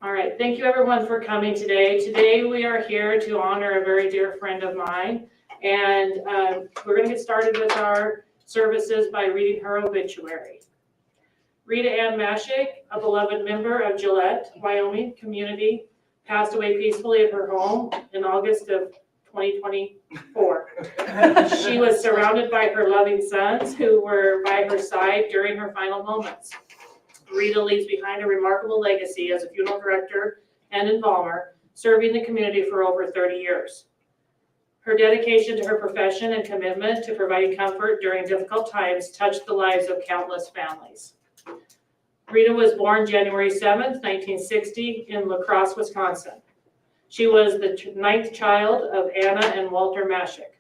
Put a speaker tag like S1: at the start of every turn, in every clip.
S1: All right, thank you everyone for coming today. Today we are here to honor a very dear friend of mine, and we're going to get started with our services by reading her obituary. Rita Mashak, a beloved member of Gillette, Wyoming community, passed away peacefully at her home in August of 2024. She was surrounded by her loving sons who were by her side during her final moments. Rita leaves behind a remarkable legacy as a funeral director and embalmer, serving the community for over 30 years. Her dedication to her profession and commitment to providing comfort during difficult times touched the lives of countless families. Rita was born January 7th, 1960 in La Crosse, Wisconsin. She was the ninth child of Anna and Walter Mashak.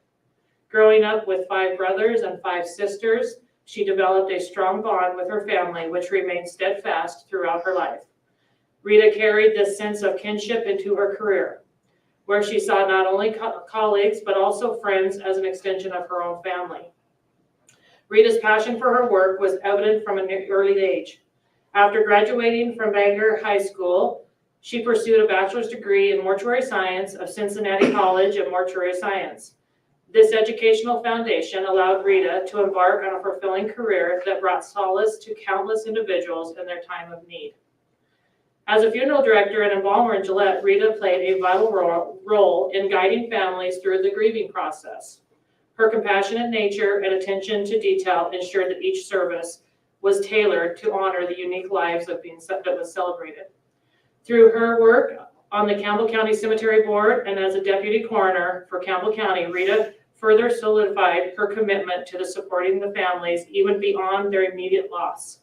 S1: Growing up with 5 brothers and 5 sisters, she developed a strong bond with her family, which remained steadfast throughout her life. Rita carried this sense of kinship into her career, where she saw not only colleagues, but also friends as an extension of her own family. Rita's passion for her work was evident from an early age. After graduating from Bangor High School, she pursued a bachelor's degree in mortuary science of Cincinnati College of Mortuary Science. This educational foundation allowed Rita to embark on a fulfilling career that brought solace to countless individuals in their time of need. As a funeral director and embalmer in Gillette, Rita played a vital role in guiding families through the grieving process. Her compassionate nature and attention to detail ensured that each service was tailored to honor the unique lives that was celebrated. Through her work on the Campbell County Cemetery Board and as a deputy coroner for Campbell County, Rita further solidified her commitment to supporting the families even beyond their immediate loss.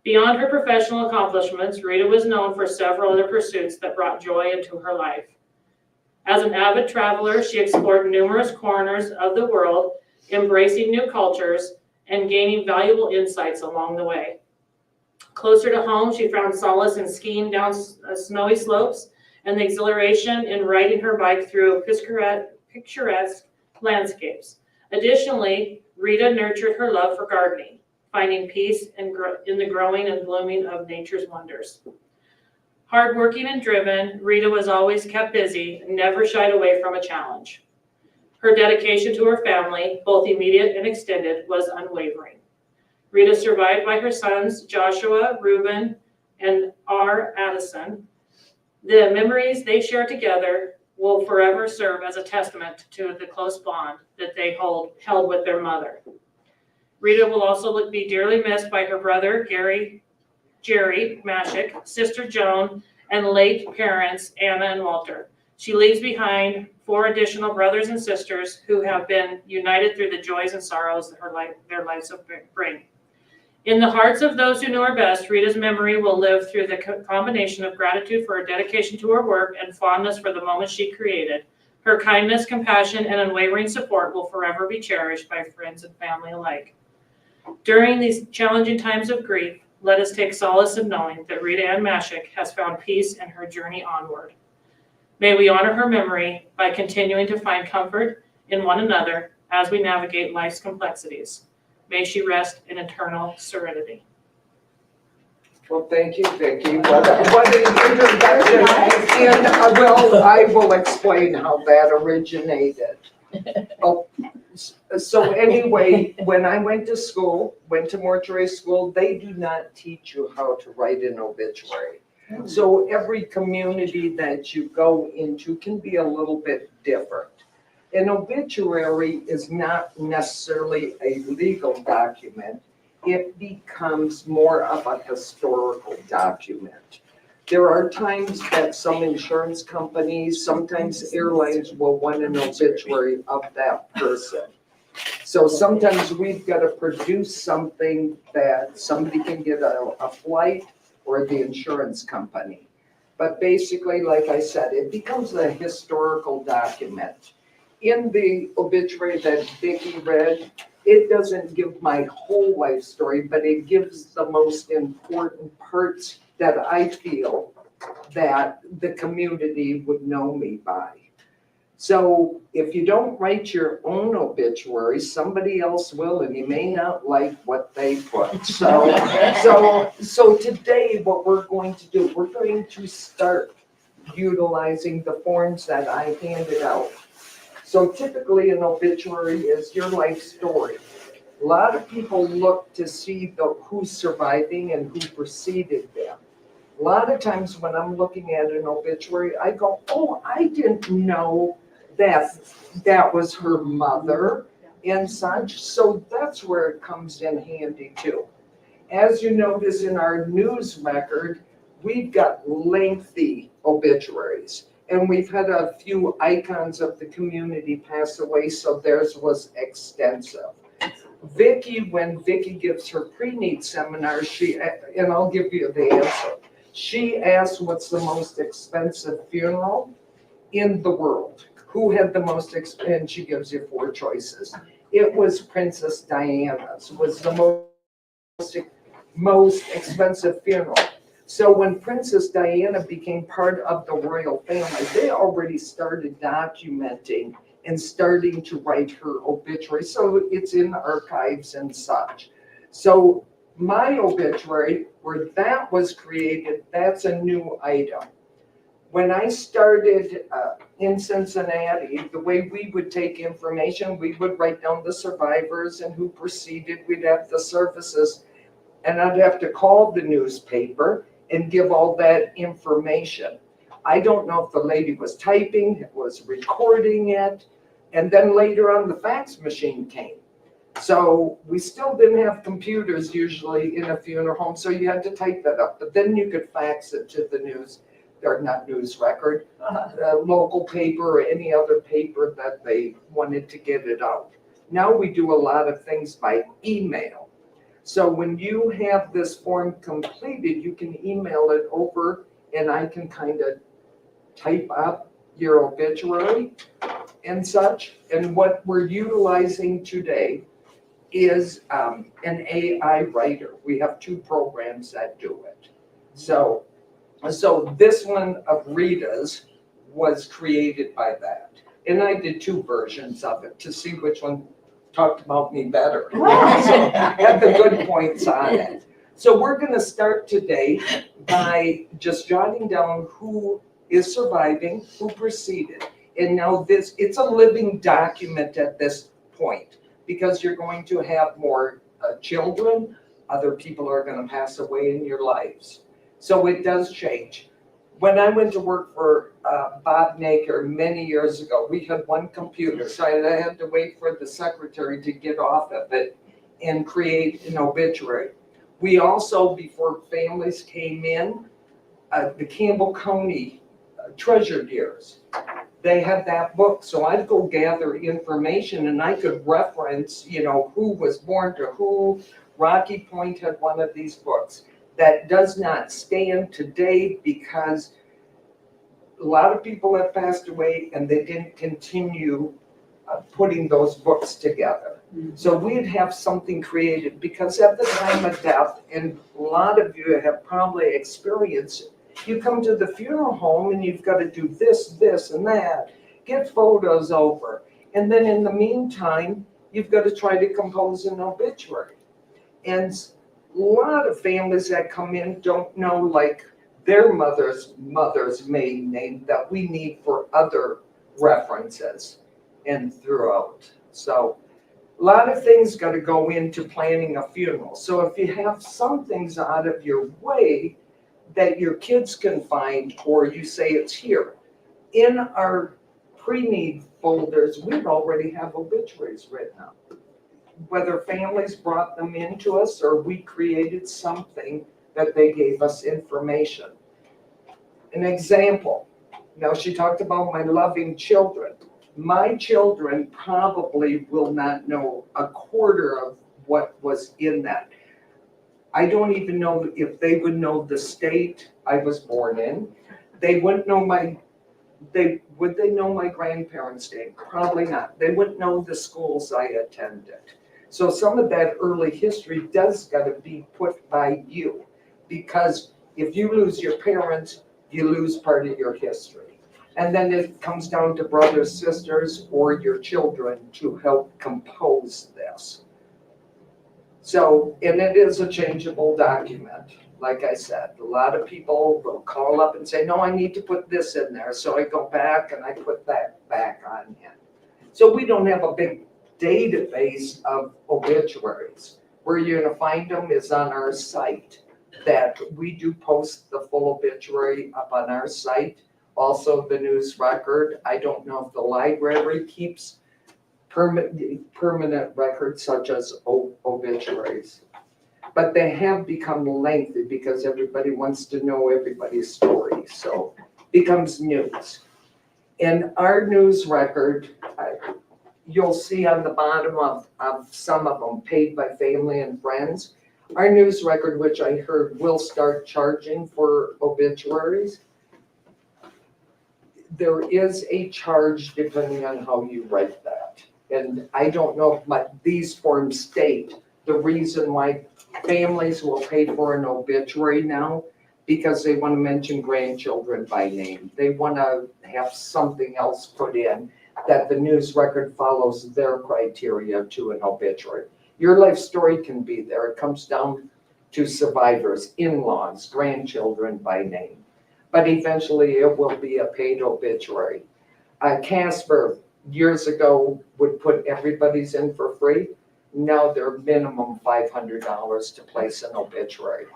S1: Beyond her professional accomplishments, Rita was known for several other pursuits that brought joy into her life. As an avid traveler, she explored numerous corners of the world, embracing new cultures and gaining valuable insights along the way. Closer to home, she found solace in skiing down snowy slopes and the exhilaration in riding her bike through picturesque landscapes. Additionally, Rita nurtured her love for gardening, finding peace in the growing and blooming of nature's wonders. Hardworking and driven, Rita was always kept busy and never shied away from a challenge. Her dedication to her family, both immediate and extended, was unwavering. Rita survived by her sons, Joshua, Reuben, and R. Addison. The memories they share together will forever serve as a testament to the close bond that they held with their mother. Rita will also be dearly missed by her brother, Jerry Mashak, sister Joan, and late parents, Anna and Walter. She leaves behind 4 additional brothers and sisters who have been united through the joys and sorrows that their lives bring. In the hearts of those who know her best, Rita's memory will live through the combination of gratitude for her dedication to her work and fondness for the moments she created. Her kindness, compassion, and unwavering support will forever be cherished by friends and family alike. During these challenging times of grief, let us take solace in knowing that Rita Mashak has found peace in her journey onward. May we honor her memory by continuing to find comfort in one another as we navigate life's complexities. May she rest in eternal serenity.
S2: Well, thank you, Vicki. What an introduction. And I will explain how that originated. Oh, so anyway, when I went to mortuary school, they do not teach you how to write an obituary. So every community that you go into can be a little bit different. An obituary is not necessarily a legal document. It becomes more of a historical document. There are times that some insurance companies, sometimes airlines will want an obituary of that person. So sometimes we've got to produce something that somebody can get a flight or the insurance company. But basically, like I said, it becomes a historical document. In the obituary that Vicki read, it doesn't give my whole life story, but it gives the most important parts that I feel that the community would know me by. So if you don't write your own obituary, somebody else will, and you may not like what they put. So today, what we're going to do, we're going to start utilizing the forms that I handed out. So typically, an obituary is your life story. A lot of people look to see who's surviving and who preceded them. A lot of times when I'm looking at an obituary, I go, oh, I didn't know that was her mother and such. So that's where it comes in handy too. As you notice in our news record, we've got lengthy obituaries. And we've had a few icons of the community pass away, so theirs was extensive. When Vicki gives her pre-need seminar, and I'll give you the answer. She asked what's the most expensive funeral in the world. Who had the most and she gives you 4 choices. It was Princess Diana's, was the most expensive funeral. So when Princess Diana became part of the royal family, they already started documenting and starting to write her obituary. So it's in archives and such. So my obituary, where that was created, that's a new item. When I started in Cincinnati, the way we would take information, we would write down the survivors and who preceded, we'd have the services, and I'd have to call the newspaper and give all that information. I don't know if the lady was typing, was recording it, and then later on the fax machine came. So we still didn't have computers usually in a funeral home, so you had to type that up, but then you could fax it to the news, or not news record, local paper or any other paper that they wanted to get it out. Now we do a lot of things by email. So when you have this form completed, you can email it over and I can kind of type up your obituary and such. And what we're utilizing today is an AI writer. We have 2 programs that do it. So this one of Rita's was created by that. And I did 2 versions of it to see which one talked about me better. So had the good points on it. So we're going to start today by just jotting down who is surviving, who preceded. And now it's a living document at this point because you're going to have more children, other people are going to pass away in your lives. So it does change. When I went to work for Bob Naker many years ago, we had 1 computer, so I had to wait for the secretary to get off of it and create an obituary. We also, before families came in, the Campbell County treasured years, they had that book, so I'd go gather information and I could reference, who was born to who. Rocky Point had one of these books. That does not stand today because a lot of people have passed away and they didn't continue putting those books together. So we'd have something created because at the time of death, and a lot of you have probably experienced it, you come to the funeral home and you've got to do this, and that, get photos over. And then in the meantime, you've got to try to compose an obituary. And a lot of families that come in don't know like their mother's maiden name that we need for other references and throughout. So a lot of things got to go into planning a funeral. So if you have some things out of your way that your kids can find, or you say it's here, in our pre-need folders, we'd already have obituaries written up. Whether families brought them into us or we created something that they gave us information. An example, now she talked about my loving children. My children probably will not know a quarter of what was in that. I don't even know if they would know the state I was born in. They wouldn't know would they know my grandparents' name? Probably not. They wouldn't know the schools I attended. So some of that early history does got to be put by you, because if you lose your parents, you lose part of your history. And then it comes down to brothers, sisters, or your children to help compose this. So, and it is a changeable document. Like I said, a lot of people will call up and say, no, I need to put this in there. So I go back and I put that back on in. So we don't have a big database of obituaries. Where you're gonna find them is on our site, that we do post the full obituary up on our site. Also the news record. I don't know if the library keeps permanent records such as obituaries. But they have become lengthy because everybody wants to know everybody's story, so it becomes news. And our news record, you'll see on the bottom of some of them, paid by family and friends. Our news record, which I heard will start charging for obituaries. There is a charge depending on how you write that. And I don't know if these forms state the reason why families will pay for an obituary now, because they want to mention grandchildren by name. They want to have something else put in that the news record follows their criteria to an obituary. Your life story can be there. It comes down to survivors, in-laws, grandchildren by name. But eventually it will be a paid obituary. Casper years ago would put everybody's in for free. Now they're minimum $500 to place an obituary.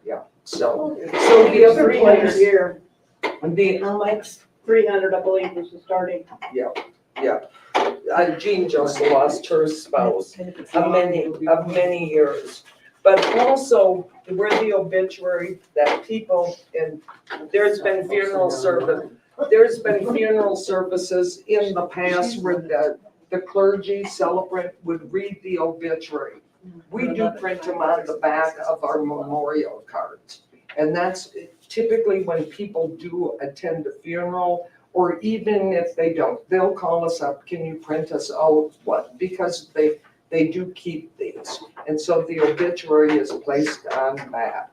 S2: Yeah. So the other place,
S3: Here,
S2: the
S3: how much? 300, I believe, was the starting.
S2: Jean just lost her spouse of many years. But also, we're the obituary that people, and there's been funeral services in the past where the clergy celebrant would read the obituary. We do print them on the back of our memorial cards. And that's typically when people do attend a funeral, or even if they don't, they'll call us up, can you print us out? What? Because they do keep these. And so the obituary is placed on the back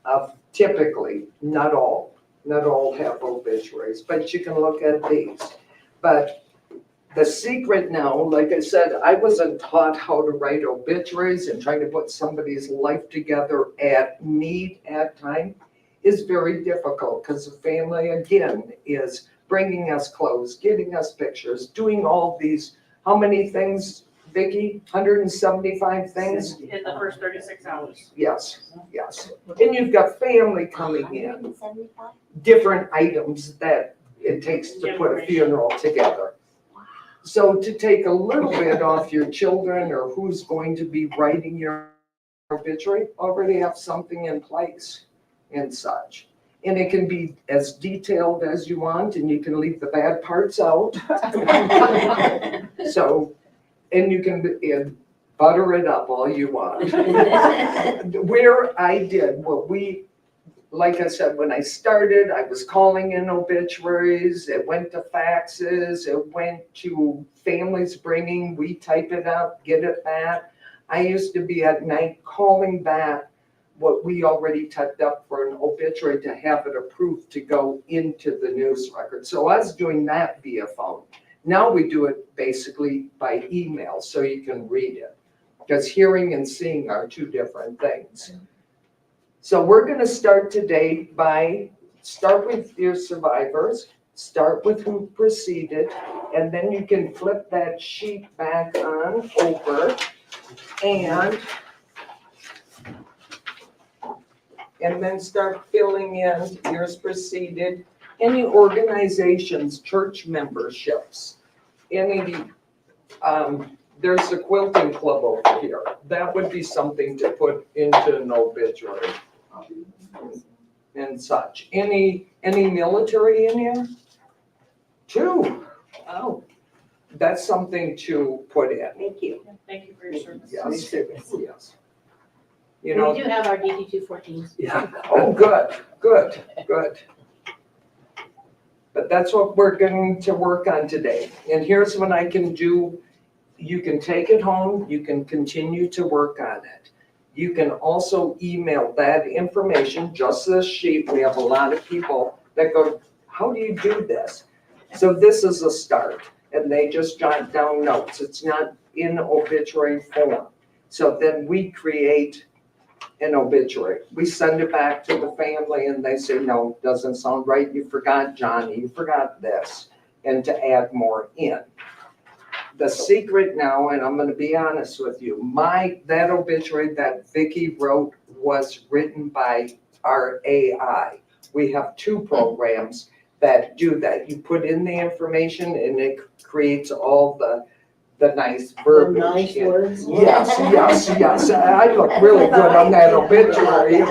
S2: of typically, not all have obituaries, but you can look at these. But the secret now, like I said, I wasn't taught how to write obituaries, and trying to put somebody's life together at need at time is very difficult, because the family, again, is bringing us clothes, getting us pictures, doing all these, how many things, Vicki? 175 things?
S1: In the first 36 hours.
S2: Yes. And you've got family coming in, different items that it takes to put a funeral together. So to take a little bit off your children or who's going to be writing your obituary, already have something in place and such. And it can be as detailed as you want, and you can leave the bad parts out. So, and you can butter it up all you want. Where I did what like I said, when I started, I was calling in obituaries, it went to faxes, it went to families bringing, we type it up, get it back. I used to be at night calling back what we already typed up for an obituary to have it approved to go into the news record. So I was doing that via phone. Now we do it basically by email so you can read it, because hearing and seeing are two different things. So we're going to start today start with your survivors, start with who preceded, and then you can flip that sheet back on over and then start filling in yours preceded, any organizations, church memberships, any, there's a quilting club over here. That would be something to put into an obituary and such. Any military in here? 2. Oh, that's something to put in.
S3: Thank you.
S1: Thank you for your service.
S2: Yes. You know,
S4: We do have our DD-214s.
S2: yeah. Oh, good. But that's what we're going to work on today. And here's what I can do. You can take it home. You can continue to work on it. You can also email that information, just this sheet. We have a lot of people that go, how do you do this? So this is a start, and they just jot down notes. It's not in obituary form. So then we create an obituary. We send it back to the family and they say, no, doesn't sound right. You forgot Johnny, you forgot this, and to add more in. The secret now, and I'm gonna be honest with you, that obituary that Vicki wrote was written by our AI. We have 2 programs that do that. You put in the information and it creates all the nice verbiage.
S3: Nice words.
S2: Yes. I look really good on that obituary.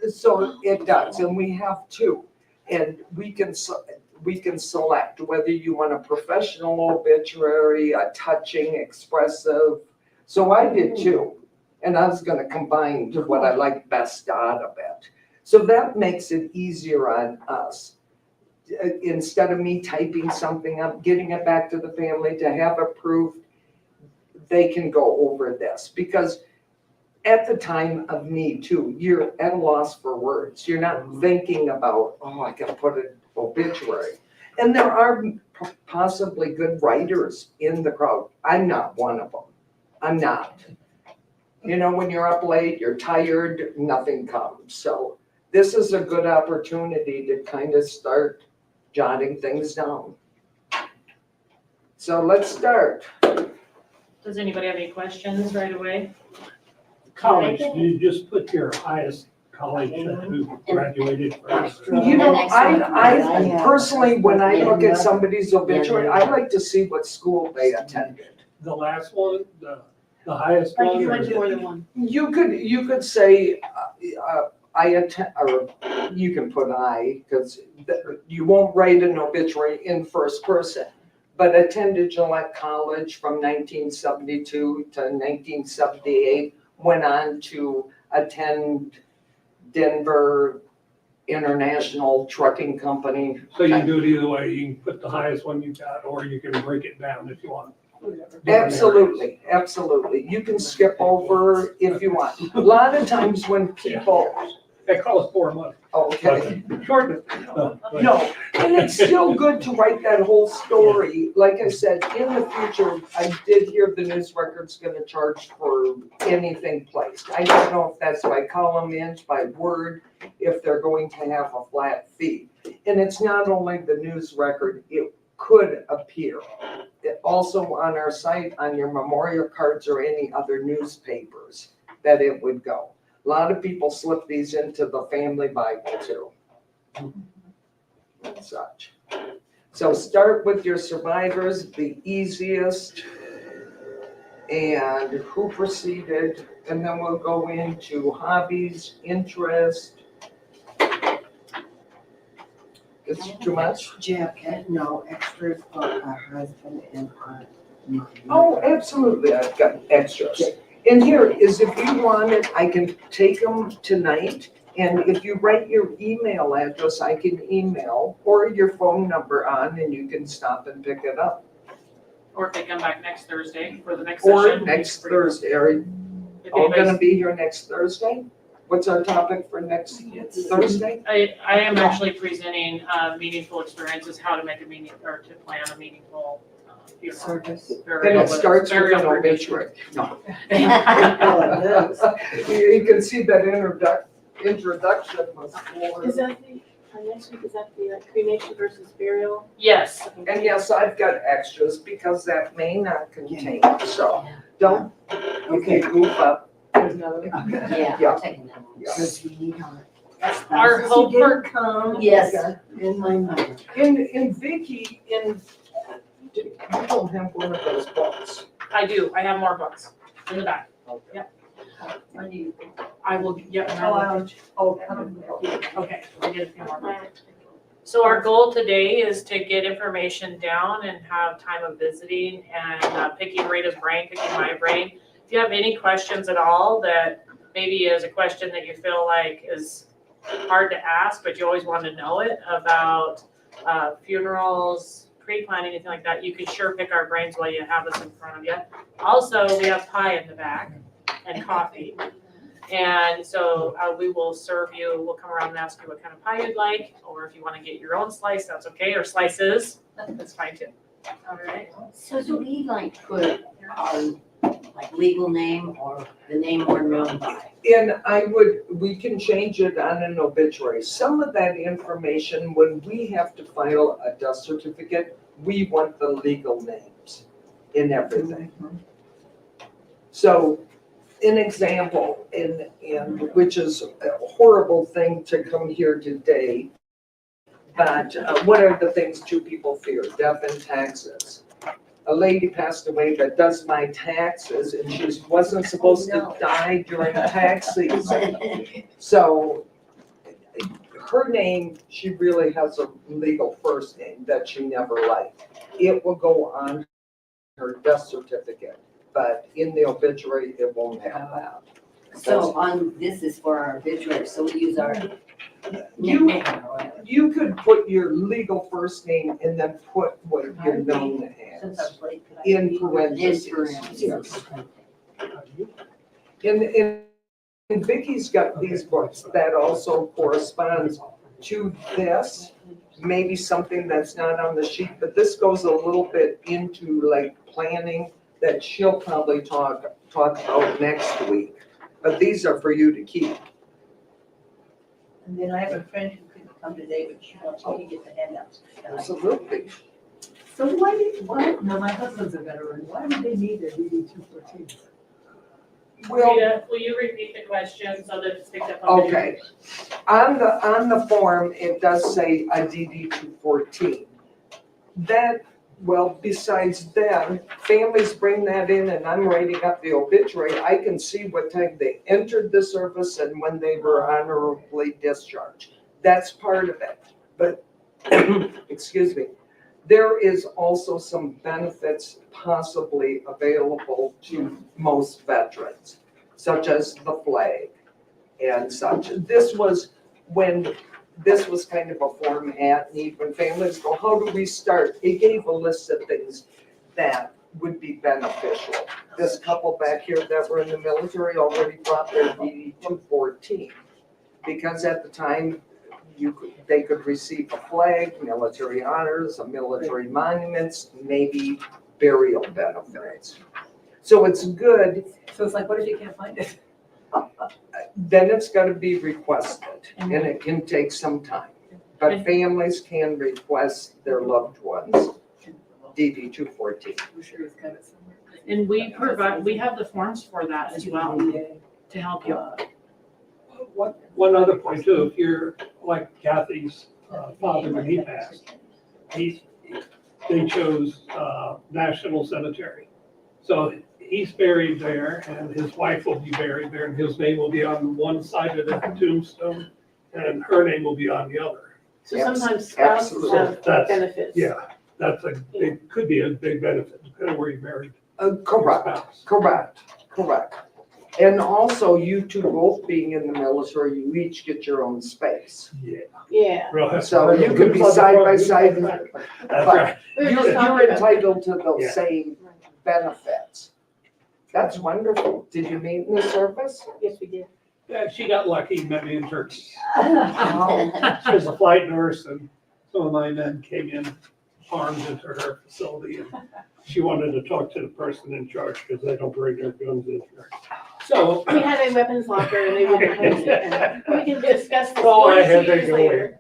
S2: So it does, and we have 2. And we can select whether you want a professional obituary, a touching, expressive. So I did 2, and I was gonna combine what I like best out of it. So that makes it easier on us. Instead of me typing something up, getting it back to the family to have approved, they can go over this. Because at the time of need too, you're at a loss for words. You're not thinking about, oh, I gotta put an obituary. And there are possibly good writers in the crowd. I'm not one of them. I'm not. You know, when you're up late, you're tired, nothing comes. So this is a good opportunity to kind of start jotting things down. So let's start.
S1: Does anybody have any questions right away?
S4: College, do you just put your highest college who graduated first?
S2: You know, I personally, when I look at somebody's obituary, I like to see what school they attended.
S4: The last one, the highest
S3: Or
S4: one?
S3: you
S4: or
S3: went
S4: is
S3: to
S4: it-
S3: more than one.
S2: You could say, I attend, or you can put I, because you won't write an obituary in first person, but attended Gillette College from 1972 to 1978, went on to attend Denver International Trucking Company.
S4: So you do it either way, you can put the highest one you got, or you can break it down if you want.
S2: Absolutely. You can skip over if you want. A lot of times when people,
S4: That costs more money.
S2: okay.
S4: Shorten it.
S2: No, and it's still good to write that whole story. Like I said, in the future, I did hear the news record's gonna charge for anything placed. I don't know if that's by column inch, by word, if they're going to have a flat fee. And it's not only the news record, it could appear. Also on our site, on your memorial cards or any other newspapers, that it would go. A lot of people slip these into the family Bible too. And such. So start with your survivors, the easiest, and who preceded, and then we'll go into hobbies, interest. It's too much?
S5: Jacket, no extras for our husband and our mom.
S2: Oh, absolutely, I've got extras. And here is, if you want it, I can take them tonight, and if you write your email address, I can email, or your phone number on, and you can stop and pick it up.
S1: Or if they come back next Thursday for the next
S2: Or
S1: session?
S2: next Thursday, are you
S1: If
S2: all gonna
S1: anybody's-
S2: be here next Thursday? What's our topic for next Thursday?
S1: I am actually presenting meaningful experiences, how to make a meaning, or to plan a meaningful funeral.
S5: Service.
S2: And it starts with an obituary. No. You can see that introduction was for.
S3: Is that the, next week, is that the cremation versus burial?
S1: Yes,
S2: And yes, I've got extras because that may not contain, so don't, okay, move up.
S3: There's another.
S5: Yeah,
S2: Yeah.
S5: I'm taking that one.
S2: Yeah.
S5: Because we need our.
S1: Our
S5: spouses
S1: hope
S5: who
S1: for-
S5: didn't come.
S3: Yes.
S5: And my mother.
S2: In Vicky, you don't have one of those books.
S1: I do. I have more books in the back.
S3: I need.
S1: I will, yep. and I
S3: Oh,
S1: will- Okay, I'll get a few more. So our goal today is to get information down and have time of visiting and picking Rita's brain, picking my brain. If you have any questions at all that maybe is a question that you feel like is hard to ask, but you always want to know it about funerals, pre-planning, anything like that, you can sure pick our brains while you have us in front of you. Also, we have pie in the back and coffee. And so we will serve you, we'll come around and ask you what kind of pie you'd like, or if you want to get your own slice, that's okay, or slices, that's fine too. All right.
S6: So do we like put our like legal name or the name we're known by?
S2: And we can change it on an obituary. Some of that information, when we have to file a death certificate, we want the legal names in everything. So, an example, and which is a horrible thing to come here today, but what are the things two people fear? Death and taxes. A lady passed away that does my taxes, and she wasn't supposed to die during tax season. So her name, she really has a legal first name that she never liked. It will go on her death certificate, but in the obituary, it won't have that.
S6: So this is for our obituary, so we use our
S2: You,
S6: nickname or whatever.
S2: you could put your legal first name and then put what you're known
S6: Since
S2: as.
S6: I'm late, could I
S2: In
S6: read?
S2: parentheses,
S6: In parentheses,
S2: yes.
S6: okay.
S2: And Vicky's got these books that also corresponds to this, maybe something that's not on the sheet, but this goes a little bit into like planning that she'll probably talk about next week. But these are for you to keep.
S7: And then I have a friend who couldn't come today, but she wants me to get the handouts.
S2: Absolutely.
S8: So no, my husband's a veteran, why would they need their DD 214?
S2: Well,
S1: Rita, will you repeat the question so that it's picked up on video?
S2: okay. On the form, it does say a DD 214. That, well, besides that, families bring that in and I'm writing up the obituary. I can see what time they entered the service and when they were honorably discharged. That's part of it. But, excuse me, there is also some benefits possibly available to most veterans, such as the flag and such. This was kind of a form at need when families go, how do we start? It gave a list of things that would be beneficial. This couple back here that were in the military already brought their DD 214 because at the time they could receive a flag, military honors, a military monuments, maybe burial benefits. So it's good.
S8: So it's like, what if you can't find it?
S2: Then it's got to be requested, and it can take some time. But families can request their loved ones DD 214.
S8: I'm sure he's got it somewhere.
S1: And we have the forms for that as well to help you.
S4: One other point too, if you're like Kathy's father when he passed, they chose National Cemetery. So he's buried there and his wife will be buried there and his name will be on one side of the tombstone and her name will be on the other.
S3: So sometimes spouses
S2: Absolutely.
S3: have
S4: That's-
S3: benefits.
S4: Yeah, could be a big benefit, depending on where you married. your
S2: Correct,
S4: spouse.
S2: correct. And also, you two both being in the military, you each get your own space.
S4: Yeah.
S3: Yeah,
S4: Real
S2: So you can be side by side.
S4: That's right.
S3: we were just
S2: You're
S3: talking about.
S2: entitled to those
S4: Yeah.
S2: same benefits. That's wonderful. Did you meet in the service?
S3: Yes, we did.
S4: Yeah, she got lucky, met me in Turkey. She was a flight nurse and some of my men came in armed into her facility and she wanted to talk to the person in charge because they don't bring their guns in here. So.
S3: We had a weapons locker and they wouldn't use it, and we can discuss this
S4: Oh, I
S3: 42
S4: had to
S3: years
S4: go
S3: later.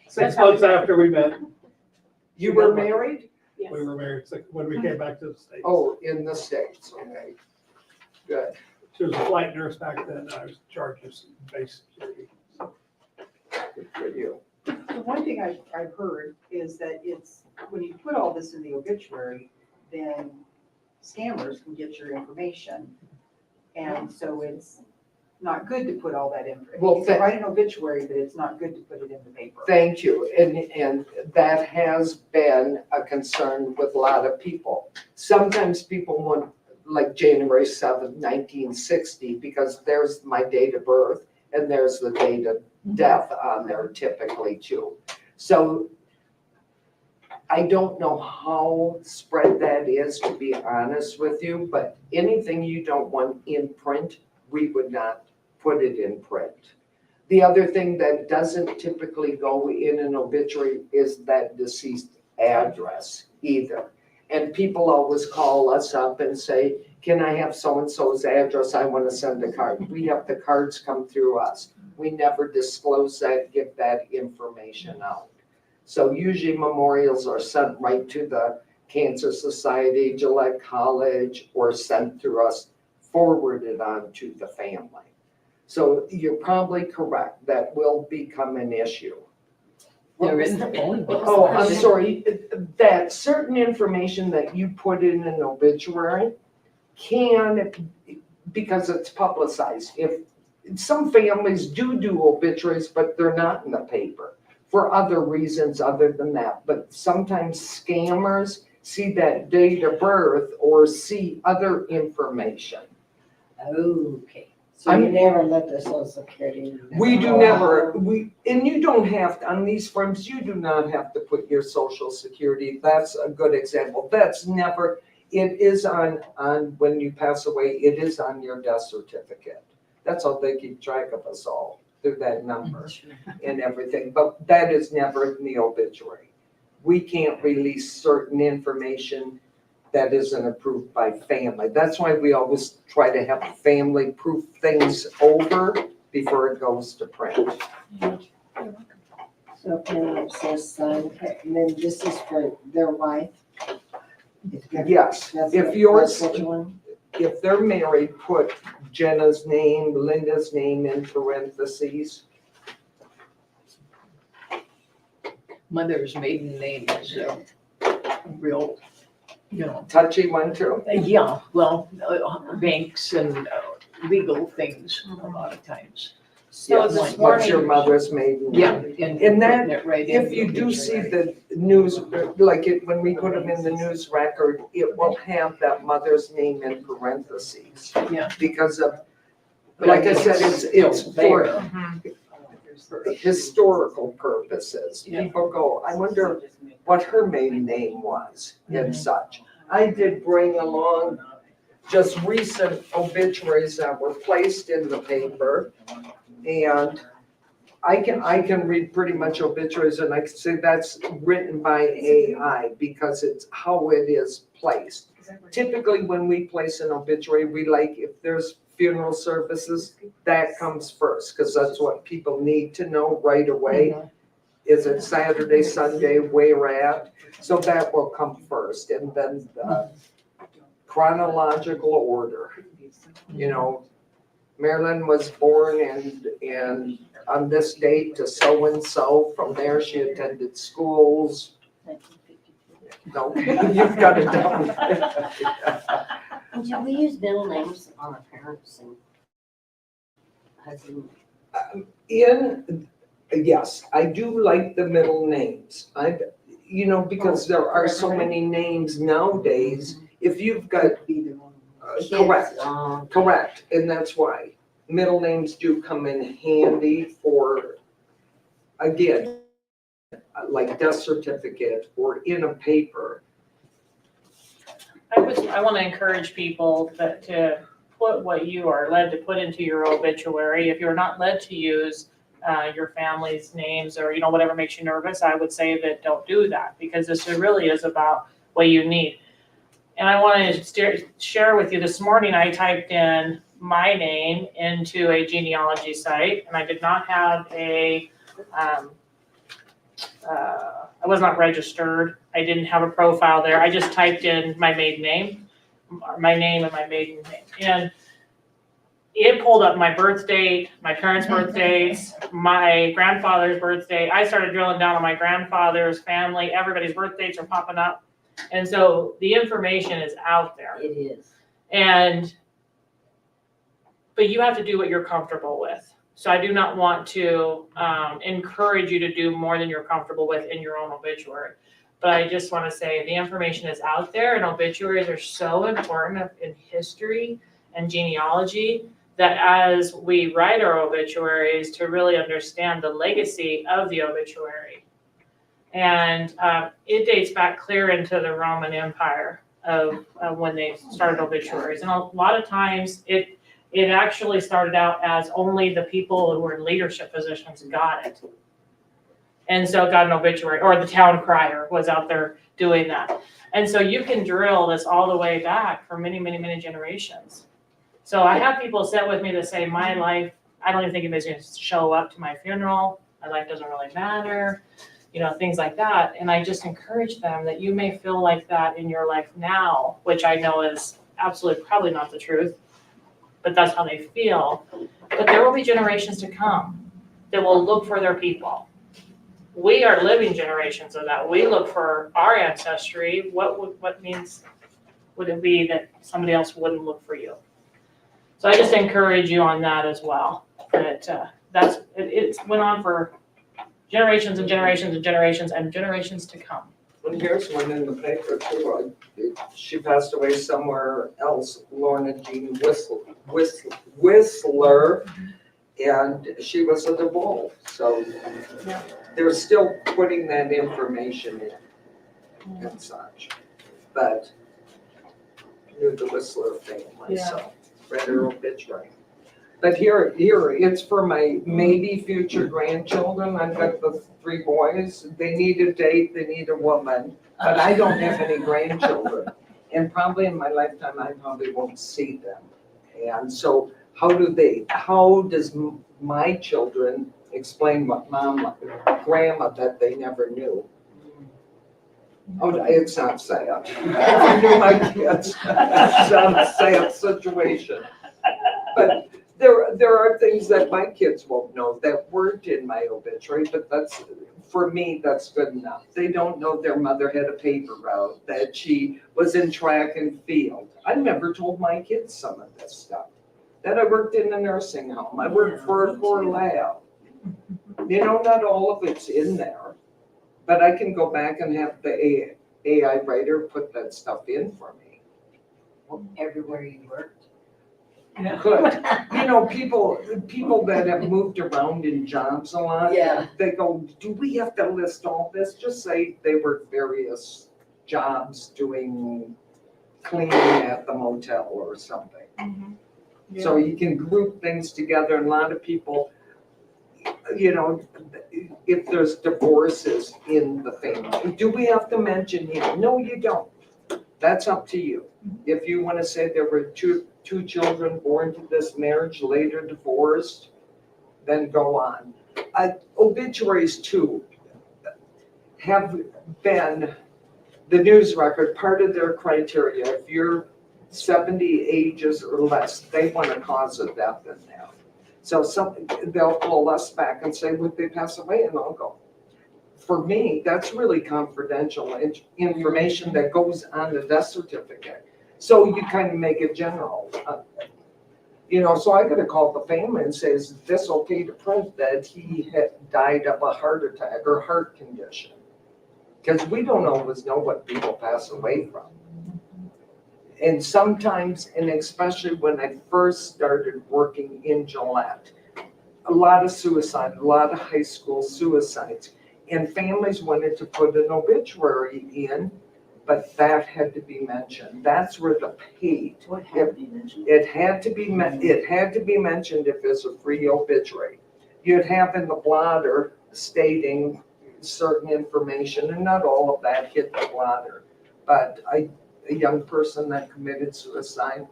S4: 6 months after we met,
S2: You were married?
S3: Yes.
S4: we were married when we came back to the States.
S2: Oh, in the States, okay. Good.
S4: She was a flight nurse back then. I was in charge of some base security.
S2: Good for you.
S7: The one thing I've heard is that it's, when you put all this in the obituary, then scammers can get your information. And so it's not good to put all that information.
S2: Well,
S7: You can write an obituary, but it's not good to put it in the paper.
S2: Thank you. And that has been a concern with a lot of people. Sometimes people want, like January 7th, 1960, because there's my date of birth and there's the date of death on there typically too. So I don't know how spread that is, to be honest with you, but anything you don't want in print, we would not put it in print. The other thing that doesn't typically go in an obituary is that deceased address either. And people always call us up and say, can I have so-and-so's address? I want to send a card. We have the cards come through us. We never disclose that, give that information out. So usually memorials are sent right to the Cancer Society, Gillette College, or sent through us, forwarded on to the family. So you're probably correct, that will become an issue.
S8: They're in the phone book.
S2: Oh, I'm sorry, that certain information that you put in an obituary can, because it's publicized, if some families do obituaries, but they're not in the paper for other reasons other than that. But sometimes scammers see that date of birth or see other information.
S6: Okay.
S5: So you never let the social security.
S2: We do never, and you don't have to, on these forms, you do not have to put your social security. That's a good example. That's never, it is on, when you pass away, it is on your death certificate. That's how they keep track of us all, through that number and everything. But that is never in the obituary. We can't release certain information that isn't approved by family. That's why we always try to have family proof things over before it goes to print.
S5: So it says son, and then this is for their wife?
S2: Yes,
S5: That's
S2: if
S5: what-
S2: yours,
S5: that's which one?
S2: if they're married, put Jenna's name, Linda's name in parentheses.
S8: Mother's maiden name is real,
S2: Touchy one too.
S8: yeah, well, banks and legal things a lot of times.
S1: So
S2: Yes.
S1: this
S2: What's your
S1: morning,
S2: mother's maiden name?
S8: Yeah.
S2: And that,
S8: putting it right in
S2: if
S8: the
S2: you do see
S8: obituary.
S2: the news, like it, when we put them in the news record, it will have that mother's name in parentheses.
S8: Yeah.
S2: Because of, like I said, it's for
S1: Mhm.
S2: historical purposes.
S8: Yeah.
S2: People go, I wonder what her maiden name was and such. I did bring along just recent obituaries that were placed in the paper. And I can read pretty much obituaries and I can say that's written by AI because it's how it is placed. Typically, when we place an obituary, we like, if there's funeral services, that comes first, because that's what people need to know right away. Is it Saturday, Sunday, where at? So that will come first, and then the chronological order. You know, Marilyn was born and on this date to so-and-so. From there, she attended schools. No, you've got it down.
S6: And do we use middle names on our parents and husband?
S2: Yes, I do like the middle names. Because there are so many names nowadays. If you've got, correct, correct, and that's why middle names do come in handy for, again, like death certificate or in a paper.
S1: I want to encourage people to put what you are led to put into your obituary. If you're not led to use your family's names or, whatever makes you nervous, I would say that don't do that, because this really is about what you need. And I wanted to share with you this morning, I typed in my name into a genealogy site, and I did not have I was not registered. I didn't have a profile there. I just typed in my maiden name, my name and my maiden name. And it pulled up my birth date, my parents' birthdays, my grandfather's birthday. I started drilling down on my grandfather's family. Everybody's birth dates are popping up. And so the information is out there.
S6: It is.
S1: But you have to do what you're comfortable with. So I do not want to encourage you to do more than you're comfortable with in your own obituary. But I just want to say the information is out there, and obituaries are so important in history and genealogy that as we write our obituaries, to really understand the legacy of the obituary. And it dates back clear into the Roman Empire of when they started obituaries. And a lot of times It actually started out as only the people who were in leadership positions got it. And so it got an obituary, or the town crier was out there doing that. And so you can drill this all the way back for many, many, many generations. So I have people sit with me that say, my life, I don't even think anybody's gonna show up to my funeral. My life doesn't really matter, you know, things like that. And I just encourage them that you may feel like that in your life now, which I know is absolutely probably not the truth, but that's how they feel. But there will be generations to come that will look for their people. We are living generations of that. We look for our ancestry. What means would it be that somebody else wouldn't look for you? So I just encourage you on that as well. That it's went on for generations and generations and generations and generations to come.
S2: And here's one in the paper too. She passed away somewhere else, Lorna Jean Whistler, and she was a DeVol. So they're still putting that information in and such. But I knew the Whistler family, so read her obituary. But here, it's for my maybe future grandchildren. I've got the 3 boys. They need a date, they need a woman, but I don't have any grandchildren. And probably in my lifetime, I probably won't see them. And so how does my children explain what grandma that they never knew? Oh, it's not sad. I knew my kids. It's not a sad situation. But there are things that my kids won't know that weren't in my obituary, but that's, for me, that's good enough. They don't know their mother had a paper route, that she was in track and field. I never told my kids some of this stuff. That I worked in a nursing home. I worked for a core lab. You know, not all of it's in there, but I can go back and have the AI writer put that stuff in for me.
S6: Everywhere you worked.
S2: Good. You know, people that have moved around in jobs a lot, they go, do we have to list all this? Just say they work various jobs doing cleaning at the motel or something.
S1: Mm-hmm.
S2: So you can group things together, and a lot of people, you know, if there's divorces in the family, do we have to mention him? No, you don't. That's up to you. If you want to say there were two children born to this marriage, later divorced, then go on. Obituaries too have been the news record, part of their criteria. If you're 70 ages or less, they want a cause of death in there. So they'll pull us back and say, would they pass away? And I'll go. For me, that's really confidential information that goes on the death certificate. So you kind of make it general. You know, so I got to call the family and say, is this okay to print that he had died of a heart attack or heart condition? Because we don't always know what people pass away from. And sometimes, and especially when I first started working in Gillette, a lot of suicide, a lot of high school suicides. And families wanted to put an obituary in, but that had to be mentioned. That's where the paid.
S8: What had to be mentioned?
S2: It had to be mentioned if it's a free obituary. You'd have in the blotter stating certain information, and not all of that hit the blotter. But a young person that committed suicide,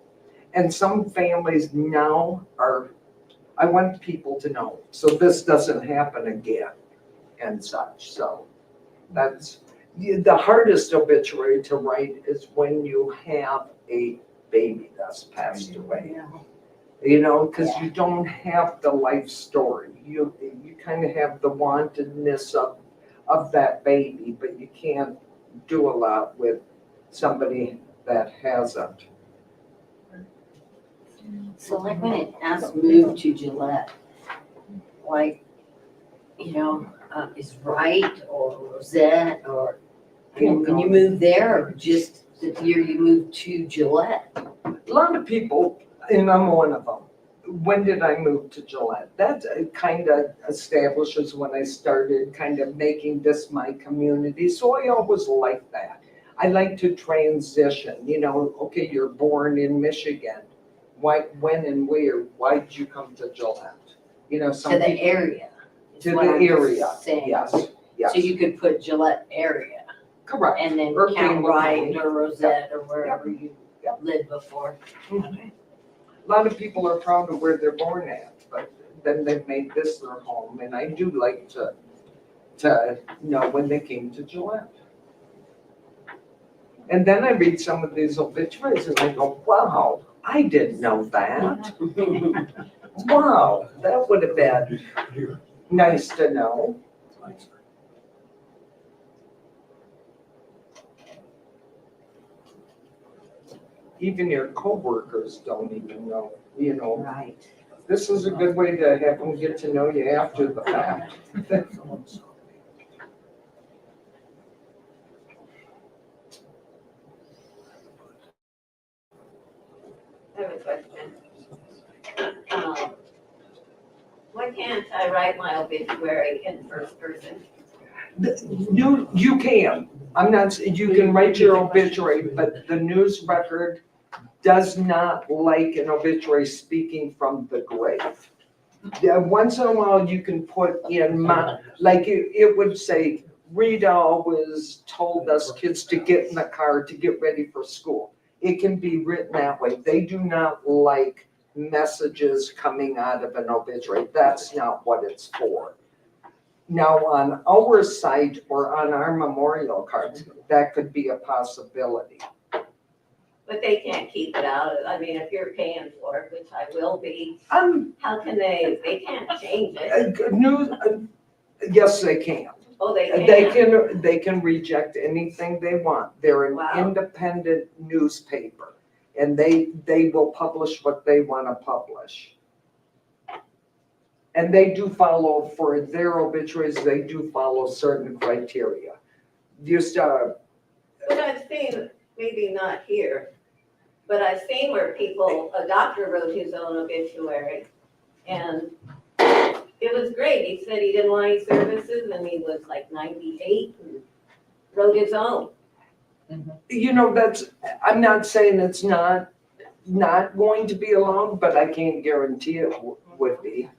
S2: and some families now are, I want people to know, so this doesn't happen again. And such, so that's the hardest obituary to write is when you have a baby that's passed away. You know, because you don't have the life story. You kind of have the wantedness of that baby, but you can't do a lot with somebody that hasn't.
S6: So like when it asked move to Gillette, like, you know, is Wright or Rosette or when you move there, or just the year you moved to Gillette?
S2: A lot of people, and I'm one of them. When did I move to Gillette? That kind of establishes when I started kind of making this my community. So I always like that. I like to transition, you know, okay, you're born in Michigan. Why, when and where, why did you come to Gillette? You know, some
S6: To the
S2: people.
S6: area. is
S2: To
S6: what
S2: the
S6: I'm
S2: area,
S6: saying.
S2: yes,
S6: So
S2: yes,
S6: you could put Gillette area
S2: correct.
S6: and then
S2: Or
S6: Count
S2: Campbell
S6: Wright
S2: County.
S6: or Rosette or wherever you
S2: Yep.
S6: lived before.
S2: A lot of people are proud of where they're born at, but then they've made this their home, and I do like to know when they came to Gillette. And then I read some of these obituaries and I go, wow, I didn't know that. Wow, that would have been nice to know. Even your coworkers don't even know, you know.
S6: Right.
S2: This is a good way to have them get to know you after the fact.
S9: I have a question. Why can't I write my obituary in first person?
S2: You can, I'm not, you can write your obituary, but the news record does not like an obituary speaking from the grave. Yeah, once in a while you can put in like it would say, Rita always told us kids to get in the car to get ready for school. It can be written that way. They do not like messages coming out of an obituary. That's not what it's for. Now, on our site or on our memorial cards, that could be a possibility.
S9: But they can't keep it out. I mean, if you're paying for it, which I will be, how can they can't change it.
S2: News, yes, they can.
S9: Oh, they can.
S2: They can reject anything they want. They're an
S9: Wow.
S2: independent newspaper, and they will publish what they want to publish. And they do follow, for their obituaries, they do follow certain criteria.
S9: But I've seen, maybe not here, but I've seen where a doctor wrote his own obituary. And it was great. He said he didn't want any services and he was like 98 and wrote his own.
S2: You know, I'm not saying it's not going to be allowed, but I can't guarantee it would be.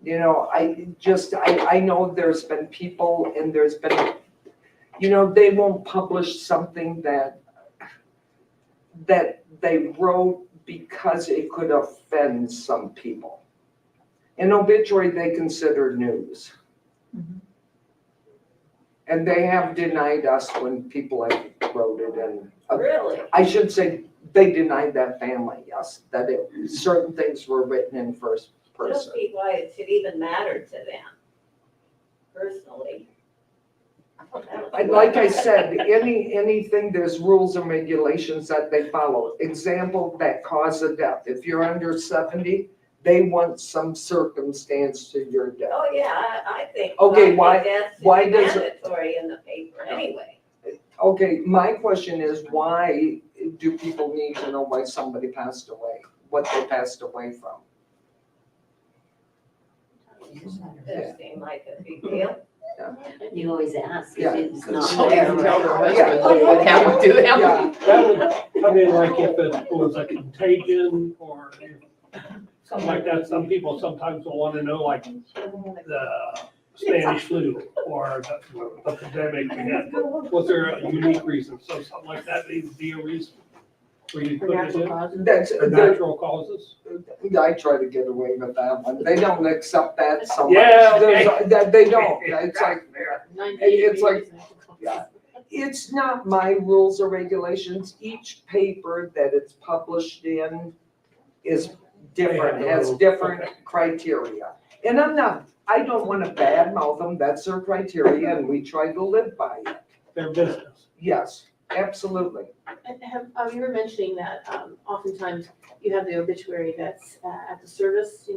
S2: You know, I know there's been people and there's been, you know, they won't publish something that they wrote because it could offend some people. An obituary they consider news. And they have denied us when people have wrote it in.
S9: Really?
S2: I should say, they denied that family, yes, that certain things were written in first
S9: I don't
S2: person.
S9: see why it should even matter to them, personally.
S2: Like I said, anything, there's rules and regulations that they follow. Example, that cause of death. If you're under 70, they want some circumstance to your death.
S9: Oh, yeah, I think.
S2: Okay, why
S9: that's
S2: does it-
S9: mandatory in the paper anyway.
S2: Okay, my question is, why do people need to know why somebody passed away, what they passed away from?
S9: Doesn't seem like a big deal.
S6: You always ask
S2: Yeah.
S6: if it's not
S8: So
S6: there.
S8: you tell her
S6: right?
S2: Yeah.
S8: what happened to them.
S2: Yeah,
S4: That would come in like if it was a contagion or something like that. Some people sometimes will want to know, like the Spanish flu or the pandemic we had. Was there a unique reason? So something like that needs to be a reason where you put it in.
S2: that's,
S4: The natural causes.
S2: I try to get away with that one. They don't accept that so much.
S4: Yeah, okay.
S2: They don't. It's like, it's like, yeah. It's not my rules or regulations. Each paper that it's published in is different, has different criteria. And I don't want to badmouth them. That's their criteria and we try to live by it.
S4: Their business.
S2: Yes, absolutely.
S3: You were mentioning that oftentimes you have the obituary that's at the service,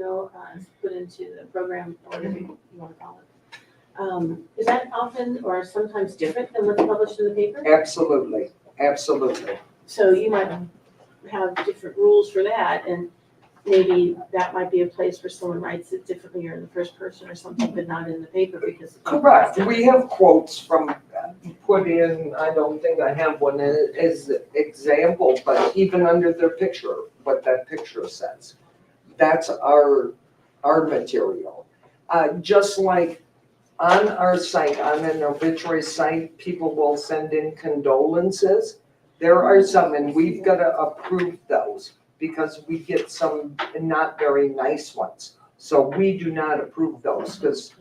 S3: put into the program, or whatever you want to call it. Is that often or sometimes different than what's published in the paper?
S2: Absolutely, absolutely.
S3: So you might have different rules for that, and maybe that might be a place where someone writes it differently or in the first person or something, but not in the paper because.
S2: Correct. We have quotes from put in, I don't think I have one as example, but even under their picture, what that picture says. That's our material. Just like on our site, on an obituary site, people will send in condolences. There are some, and we've got to approve those because we get some not very nice ones. So we do not approve those because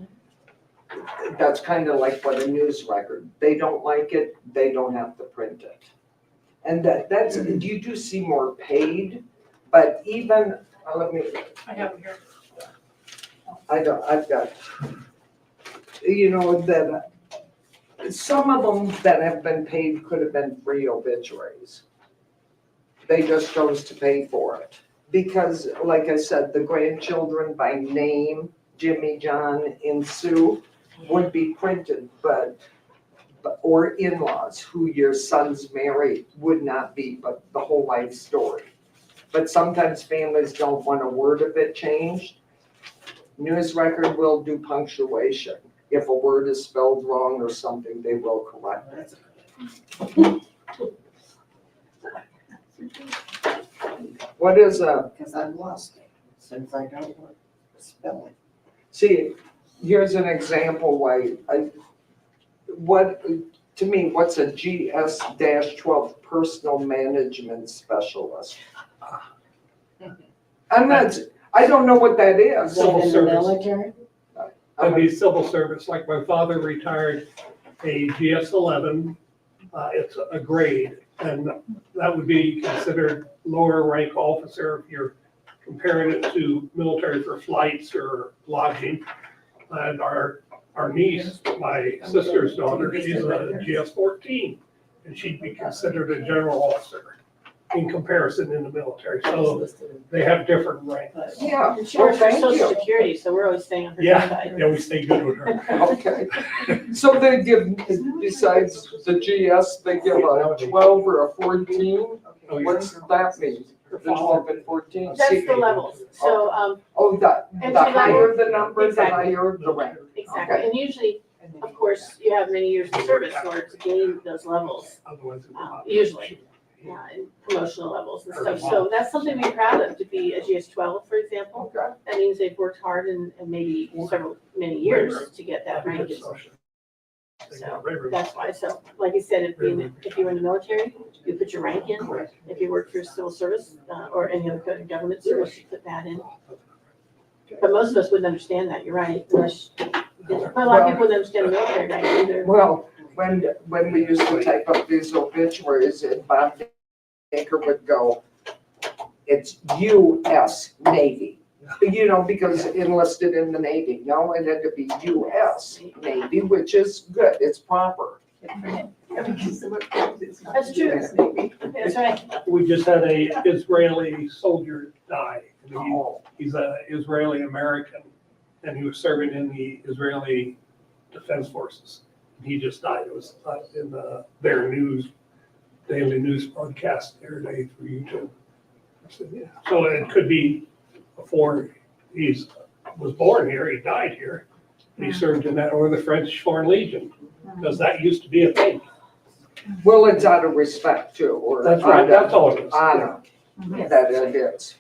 S2: that's kind of like what a news record. They don't like it, they don't have to print it. And that's, you do see more paid, but even, let me,
S1: I have it here.
S2: I've got, you know, that some of them that have been paid could have been free obituaries. They just chose to pay for it. Because, like I said, the grandchildren by name, Jimmy, John, and Sue, would be printed, but or in-laws who your son's married would not be, but the whole life story. But sometimes families don't want a word of it changed. News record will do punctuation. If a word is spelled wrong or something, they will correct it. What is a,
S5: Because I've lost it since I don't want to spell it.
S2: see, here's an example why to me, what's a GS-12 personal management specialist? I don't know what that is.
S5: Is that
S4: Civil
S5: in the
S4: service.
S5: military?
S4: That'd be civil service, like my father retired a GS-11, it's a grade, and that would be considered lower rank officer if you're comparing it to military for flights or lodging. And our niece, my sister's daughter, she's a GS-14, and she'd be considered a general officer in comparison in the military, so they have different ranks.
S2: Yeah,
S3: And she works for
S2: thank
S3: Social
S2: you.
S3: Security, so we're always staying on her
S4: Yeah,
S3: side.
S4: yeah, we stay good with her.
S2: Okay, so they give, besides the GS, they give a 12 or a 14?
S4: Oh, yeah.
S2: What's that mean? The 12 and 14?
S3: That's the levels, so,
S2: Oh, the
S3: Entry
S2: higher the number, the
S3: Exactly.
S2: higher the rank.
S3: exactly, and usually, of course, you have many years of service in order to gain those levels,
S4: Otherwise, it would not.
S3: usually. And promotional levels and stuff, so that's something to be proud of, to be a GS-12, for example.
S2: Okay.
S3: That means they've worked hard and maybe many years to get that rank. So that's why, so like I said, if you were in the military, you put your rank in. If you work for civil service or any other kind of government service, you put that in. But most of us wouldn't understand that, you're right. Unless, but a lot of people wouldn't understand the military rank either.
S2: Well, when we used to type up these obituaries, and Bob Baker would go, it's U.S. Navy. You know, because enlisted in the Navy. No, it had to be U.S. Navy, which is good, it's proper.
S3: That's true. That's right.
S4: We just had a Israeli soldier die.
S2: Oh.
S4: He's an Israeli American, and he was serving in the Israeli Defense Forces. He just died. It was in their daily news broadcast every day through YouTube. I said, yeah. So it could be before he was born here, he died here. He served in that, or the French Foreign Legion, because that used to be a thing.
S2: Well, it's out of respect too, or.
S4: That's right, that's all it is.
S2: Honor, that it is.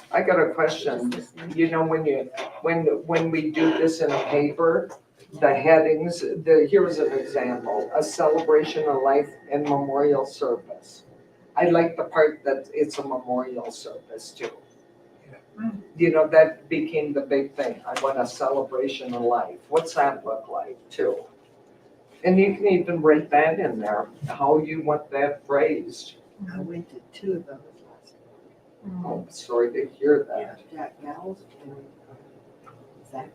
S2: I got a question. You know, when we do this in a paper, the headings, here's an example, a celebration of life and memorial service. I like the part that it's a memorial service too. You know, that became the big thing. I want a celebration of life. What's that look like too? And you can even write that in there, how you want that phrased.
S5: I went to 2 of those last week.
S2: Oh, sorry to hear that.
S5: Jack Gals and Zach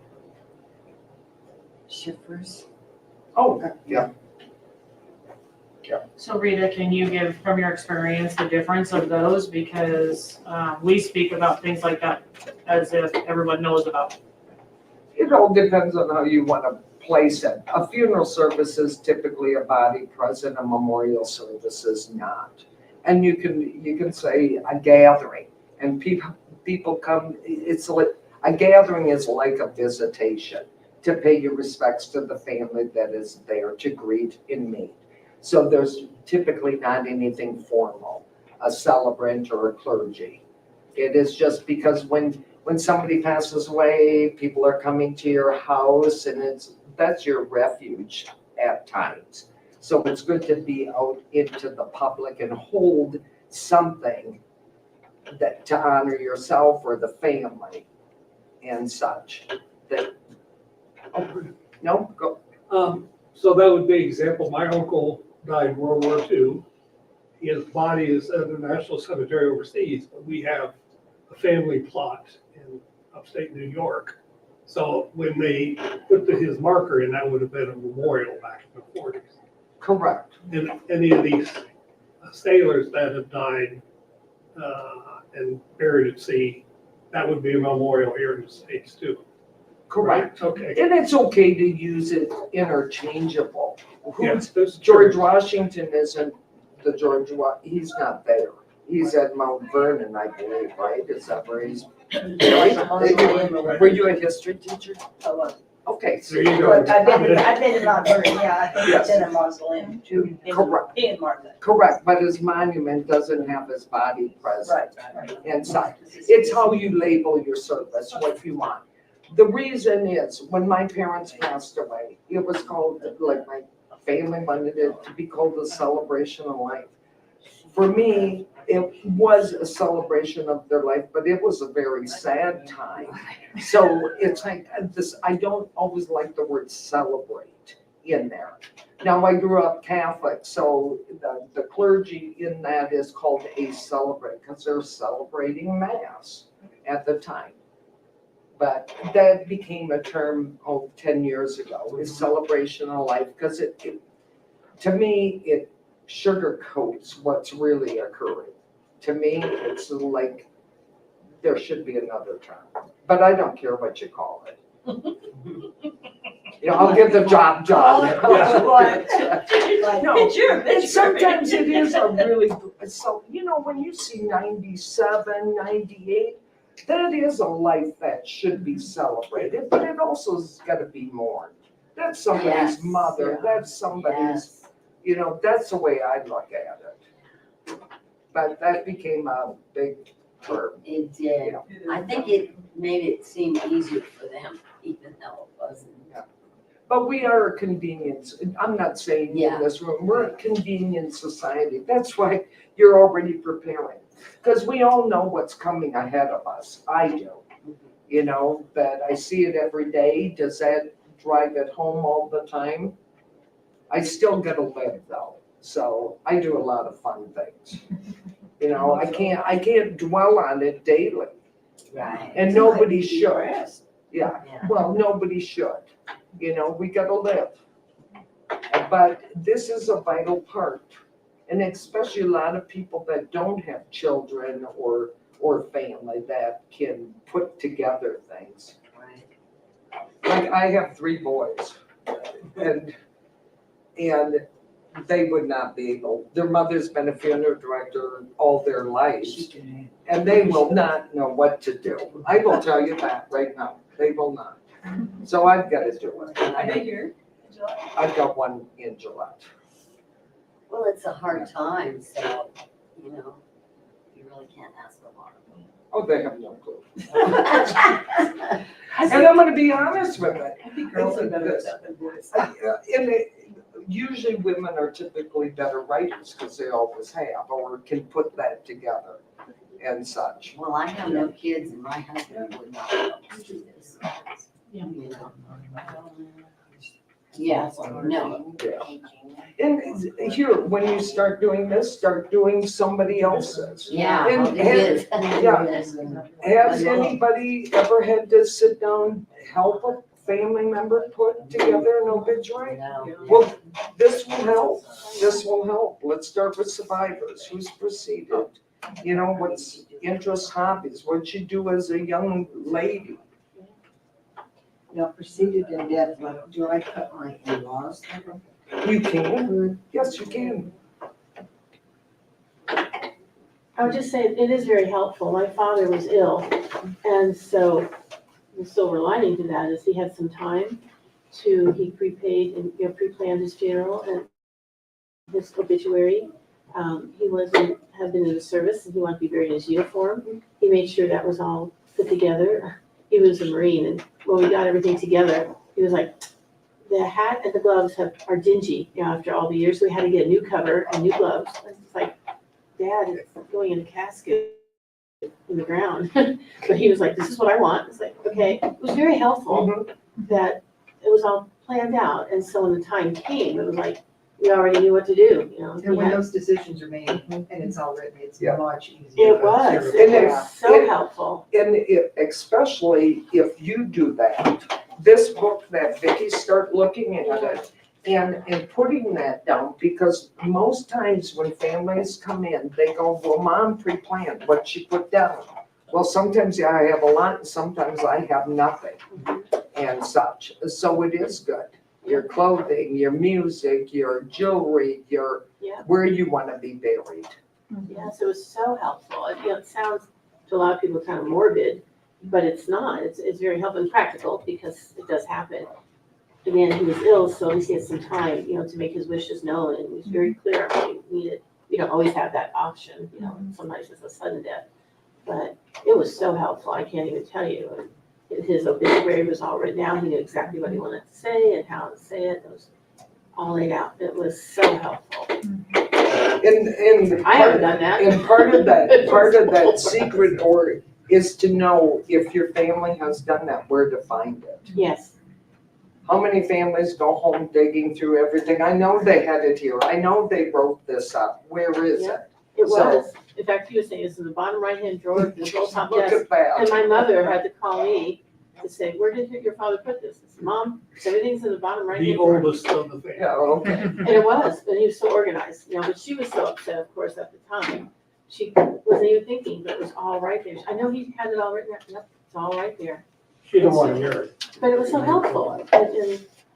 S5: Schiffers.
S2: Oh, yeah.
S1: So Rita, can you give from your experience the difference of those? Because we speak about things like that as if everyone knows about it.
S2: It all depends on how you want to place it. A funeral service is typically a body present, a memorial service is not. And you can say a gathering, and people come, it's like, A gathering is like a visitation, to pay your respects to the family that is there to greet and meet. So there's typically not anything formal, a celebrant or a clergy. It is just because when somebody passes away, people are coming to your house and that's your refuge at times. So it's good to be out into the public and hold something that to honor yourself or the family and such. That, no, go.
S4: So that would be an example. My uncle died in World War II. His body is at the National Cemetery overseas, but we have a family plot in upstate New York. So when they put his marker in, that would have been a memorial back in the 40s.
S2: Correct.
S4: And any of these sailors that have died and buried at sea, that would be a memorial here in the States too.
S2: Correct.
S4: Right, okay.
S2: And it's okay to use it interchangeable.
S4: Yes,
S2: Who's,
S4: that's
S2: George
S4: true.
S2: Washington isn't the he's not there. He's at Mount Vernon, I believe, right? Is that where he's buried? Were you a history teacher? Okay. so-
S4: There you go.
S8: I've been in Mount Vernon, yeah, I think it's in a mausoleum too.
S2: Correct.
S8: In Martha.
S2: Correct, but his monument doesn't have his body present inside. It's how you label your service, what you want. The reason is, when my parents passed away, it was called, like my family wanted it to be called a celebration of life. For me, it was a celebration of their life, but it was a very sad time. So it's like this, I don't always like the word celebrate in there. Now, I grew up Catholic, so the clergy in that is called a celebrate, because they're celebrating Mass at the time. But that became a term, 10 years ago, is celebration of life, because to me, it sugarcoats what's really occurring. To me, it's like, there should be another term, but I don't care what you call it. I'll give the job done. No, and sometimes it is a really, so, when you see 97, 98, that is a life that should be celebrated, but it also has got to be mourned. That's somebody's
S6: Yes.
S2: mother, that's somebody's, that's the way I look at it. But that became a big term.
S6: It did. I think it made it seem easier for them, even though it wasn't.
S2: But we are a convenience, I'm not saying
S6: Yeah.
S2: in this room, we're a convenient society. That's why you're already preparing. Because we all know what's coming ahead of us. I do. That I see it every day. Does that drive it home all the time? I still get to live though. So I do a lot of fun things. I can't dwell on it daily.
S6: Right.
S2: And nobody should. Yeah,
S6: Yeah.
S2: well, nobody should. We gotta live. But this is a vital part. And especially a lot of people that don't have children or family that can put together things.
S6: Right.
S2: Like I have 3 boys and they would not be able, their mother's been a funeral director all their lives. And they will not know what to do. I will tell you that right now. They will not. So I've got to do it.
S8: Are they here?
S2: I've got one in Gillette.
S6: Well, it's a hard time, so, you really can't ask a lot of them.
S2: Oh, they have no clue. And I'm gonna be honest with it.
S8: I think girls are better at that than boys.
S2: Usually women are typically better writers because they always have or can put that together and such.
S6: Well, I have no kids and my husband would not let us do this.
S1: Yeah.
S6: Yes, no.
S2: And here, when you start doing this, start doing somebody else's.
S6: Yeah.
S2: And
S6: I'll do this.
S2: yeah. Has anybody ever had to sit down, help a family member put together an obituary?
S6: No.
S2: Well, this will help. This will help. Let's start with survivors. Who's preceded? What's interests, hobbies? What you do as a young lady?
S5: Now, preceded in death, like, do I put my in-laws?
S2: You can. Yes, you can.
S3: I would just say, it is very helpful. My father was ill, and so the silver lining to that is he had some time he prepaid and, pre-planned his funeral and his obituary. He had been in the service and he wanted to be buried in his uniform. He made sure that was all put together. He was a Marine, and when we got everything together, he was like, the hat and the gloves are dingy, after all the years. So we had to get a new cover and new gloves. It's like, Dad, it's going in a casket in the ground. But he was like, this is what I want. It's like, okay. It was very helpful that it was all planned out. And so when the time came, it was like, we already knew what to do,
S7: And when those decisions are made and it's all written, it's
S2: Yeah.
S7: much easier.
S3: It was
S2: Yeah.
S3: so helpful.
S2: And especially if you do that, this book that Vicki, start looking at it and putting that down, because most times when families come in, they go, well, Mom pre-planned what she put down. Well, sometimes I have a lot and sometimes I have nothing and such. So it is good. Your clothing, your music, your jewelry,
S3: Yeah.
S2: where you want to be buried.
S3: Yes, it was so helpful. It sounds to a lot of people kind of morbid, but it's not. It's very helpful and practical because it does happen. Again, he was ill, so at least he had some time, to make his wishes known, and he was very clear on what he needed. You don't always have that option, sometimes it's a sudden death. But it was so helpful, I can't even tell you. His obituary was all written down. He knew exactly what he wanted to say and how to say it. It was all laid out. It was so helpful.
S2: And
S3: I haven't done that.
S2: And part of that secret or is to know if your family has done that, where to find it.
S3: Yes.
S2: How many families go home digging through everything? I know they had it here. I know they wrote this up. Where is it?
S3: It
S2: So-
S3: was. In fact, he was saying it's in the bottom right-hand drawer of this old top
S2: Look
S3: desk.
S2: at that.
S3: And my mother had to call me to say, where did your father put this? I said, Mom, everything's in the bottom right-hand
S4: The
S3: drawer.
S4: oldest of the family.
S2: Yeah, okay.
S3: And it was, and he was so organized, but she was so upset, of course, at the time. She wasn't even thinking, but it was all right there. I know he had it all written up, yep, it's all right there.
S4: She didn't want to hear it.
S3: But it was so helpful, and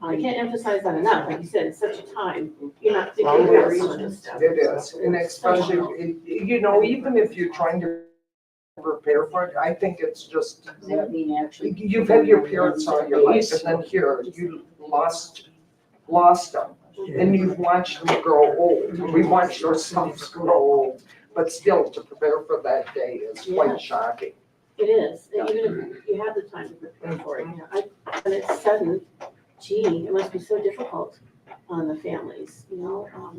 S3: I can't emphasize that enough, like you said, it's such a time, you're not thinking about some of this stuff.
S2: It is, and especially, even if you're trying to prepare for it, I think it's just, you've had your parents all your life, and then here, you lost them. And you've watched them grow old. We watched ourselves grow old, but still to prepare for that day is quite shocking.
S3: It is, and even if you have the time to prepare for it, and it's sudden, it must be so difficult on the families, to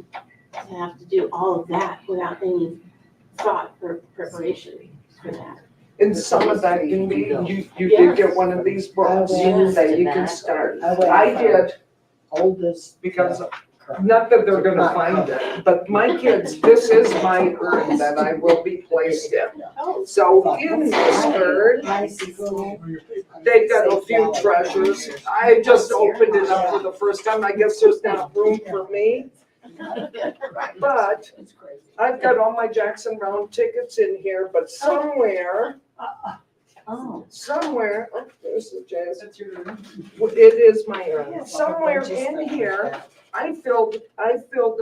S3: have to do all of that without any thought or preparation for that.
S2: And some of that can be, you did get one of these books
S6: Yes.
S2: that you can start. I did,
S5: Oldest.
S2: because not that they're gonna find it, but my kids, this is my urn that I will be placed in.
S3: Oh,
S2: So in this urn, they've got a few treasures. I just opened it up for the first time. I guess there's not room for me. But I've got all my Jackson Round tickets in here, but somewhere,
S6: Oh.
S2: oh, there's the jazz. It is my urn. Somewhere in here, I filled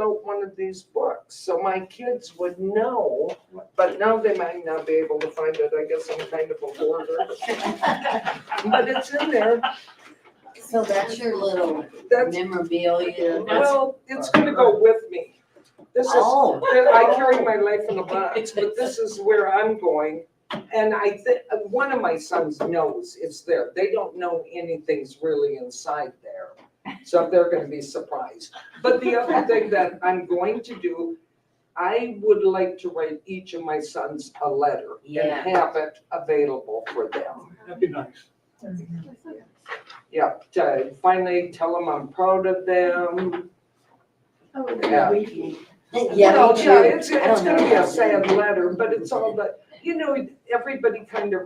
S2: out one of these books, so my kids would know, but now they might not be able to find it. I guess I'm kind of a hoarder. But it's in there.
S6: So that's your little
S2: That's,
S6: memorabilia.
S2: well, it's gonna go with me. This is,
S6: Oh.
S2: I carry my life in a box, but this is where I'm going. And I think, one of my sons knows it's there. They don't know anything's really inside there. So they're gonna be surprised. But the other thing that I'm going to do, I would like to write each of my sons a letter
S6: Yeah.
S2: and have it available for them.
S4: That'd be nice.
S2: Yeah, to finally tell them I'm proud of them. Yeah.
S6: Yeah,
S2: Well,
S6: me
S2: yeah,
S6: too.
S2: it's
S6: I don't
S2: gonna
S6: know
S2: be a
S6: about
S2: sad letter, but it's all that, everybody kind of,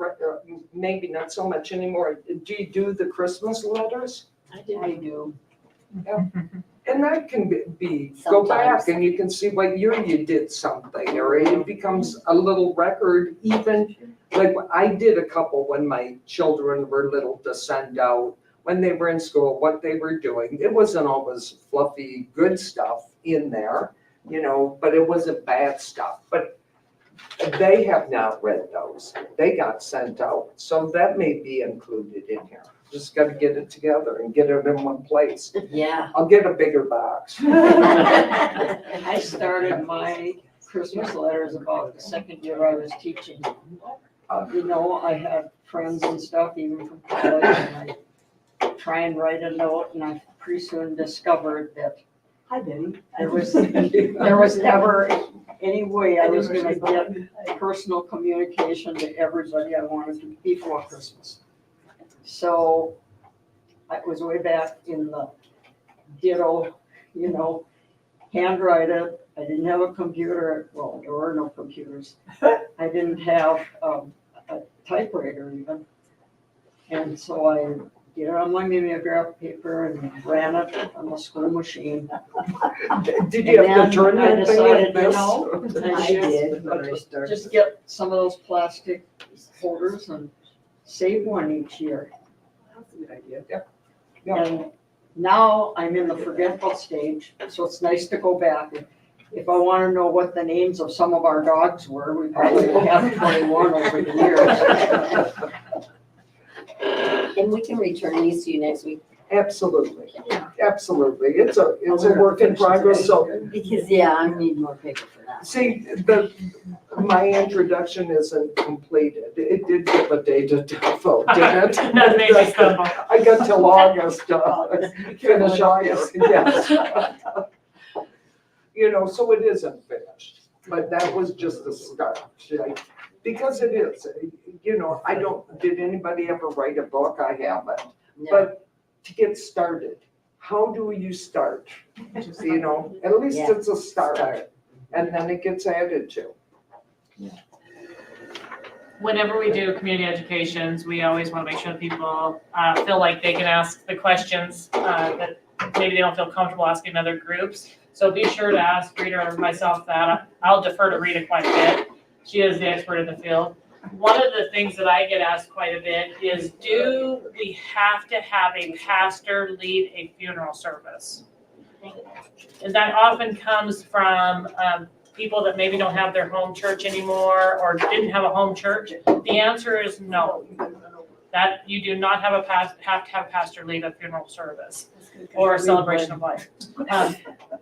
S2: maybe not so much anymore. Do you do the Christmas letters?
S3: I did.
S5: I do.
S2: And that can go back
S6: Sometimes.
S2: and you can see what year you did something, or it becomes a little record, even, like, I did a couple when my children were little to send out, when they were in school, what they were doing. It wasn't always fluffy, good stuff in there, but it wasn't bad stuff. But They have not read those. They got sent out, so that may be included in here. Just gotta get it together and get it in one place.
S6: Yeah.
S2: I'll get a bigger box.
S10: I started my Christmas letters about the second year I was teaching. You know, I had friends and stuff, even from college, and I try and write a note, and I pretty soon discovered that
S8: Hi, Betty.
S10: there was never any way I was gonna get personal communication to everybody I wanted to before Christmas. So I was way back in the ditto, you know, handwrite it. I didn't have a computer, well, there were no computers. I didn't have a typewriter even. And so I did it on my mimeograph paper and ran it on the school machine.
S2: Did you have to
S10: And
S2: turn
S10: then I
S2: that thing
S10: decided,
S2: like
S10: you
S2: this?
S10: know,
S6: I did when I started.
S10: just get some of those plastic holders and save one each year.
S8: That's a good idea.
S2: Yeah.
S10: And now I'm in the forgetful stage, so it's nice to go back. If I want to know what the names of some of our dogs were, we probably have 21 over the years.
S6: And we can return these to you next week.
S2: Absolutely, absolutely. It's a work in progress, so,
S6: Because, yeah, I need more paper for that.
S2: see, my introduction isn't completed. It did give a date of death, though, didn't it?
S1: That made me stumble.
S2: I got till August to finish August, yes. You know, so it isn't finished, but that was just the start. Because it is, you know, did anybody ever write a book? I haven't.
S6: No.
S2: But to get started, how do you start? You know, at least
S6: Yeah.
S2: it's a start, and then it gets added to.
S1: Whenever we do community educations, we always want to make sure that people feel like they can ask the questions that maybe they don't feel comfortable asking other groups. So be sure to ask Rita or myself that. I'll defer to Rita quite a bit. She is the expert in the field. One of the things that I get asked quite a bit is, do we have to have a pastor lead a funeral service? And that often comes from people that maybe don't have their home church anymore or didn't have a home church. The answer is no. That you do not have to have a pastor lead a funeral service or a celebration of life.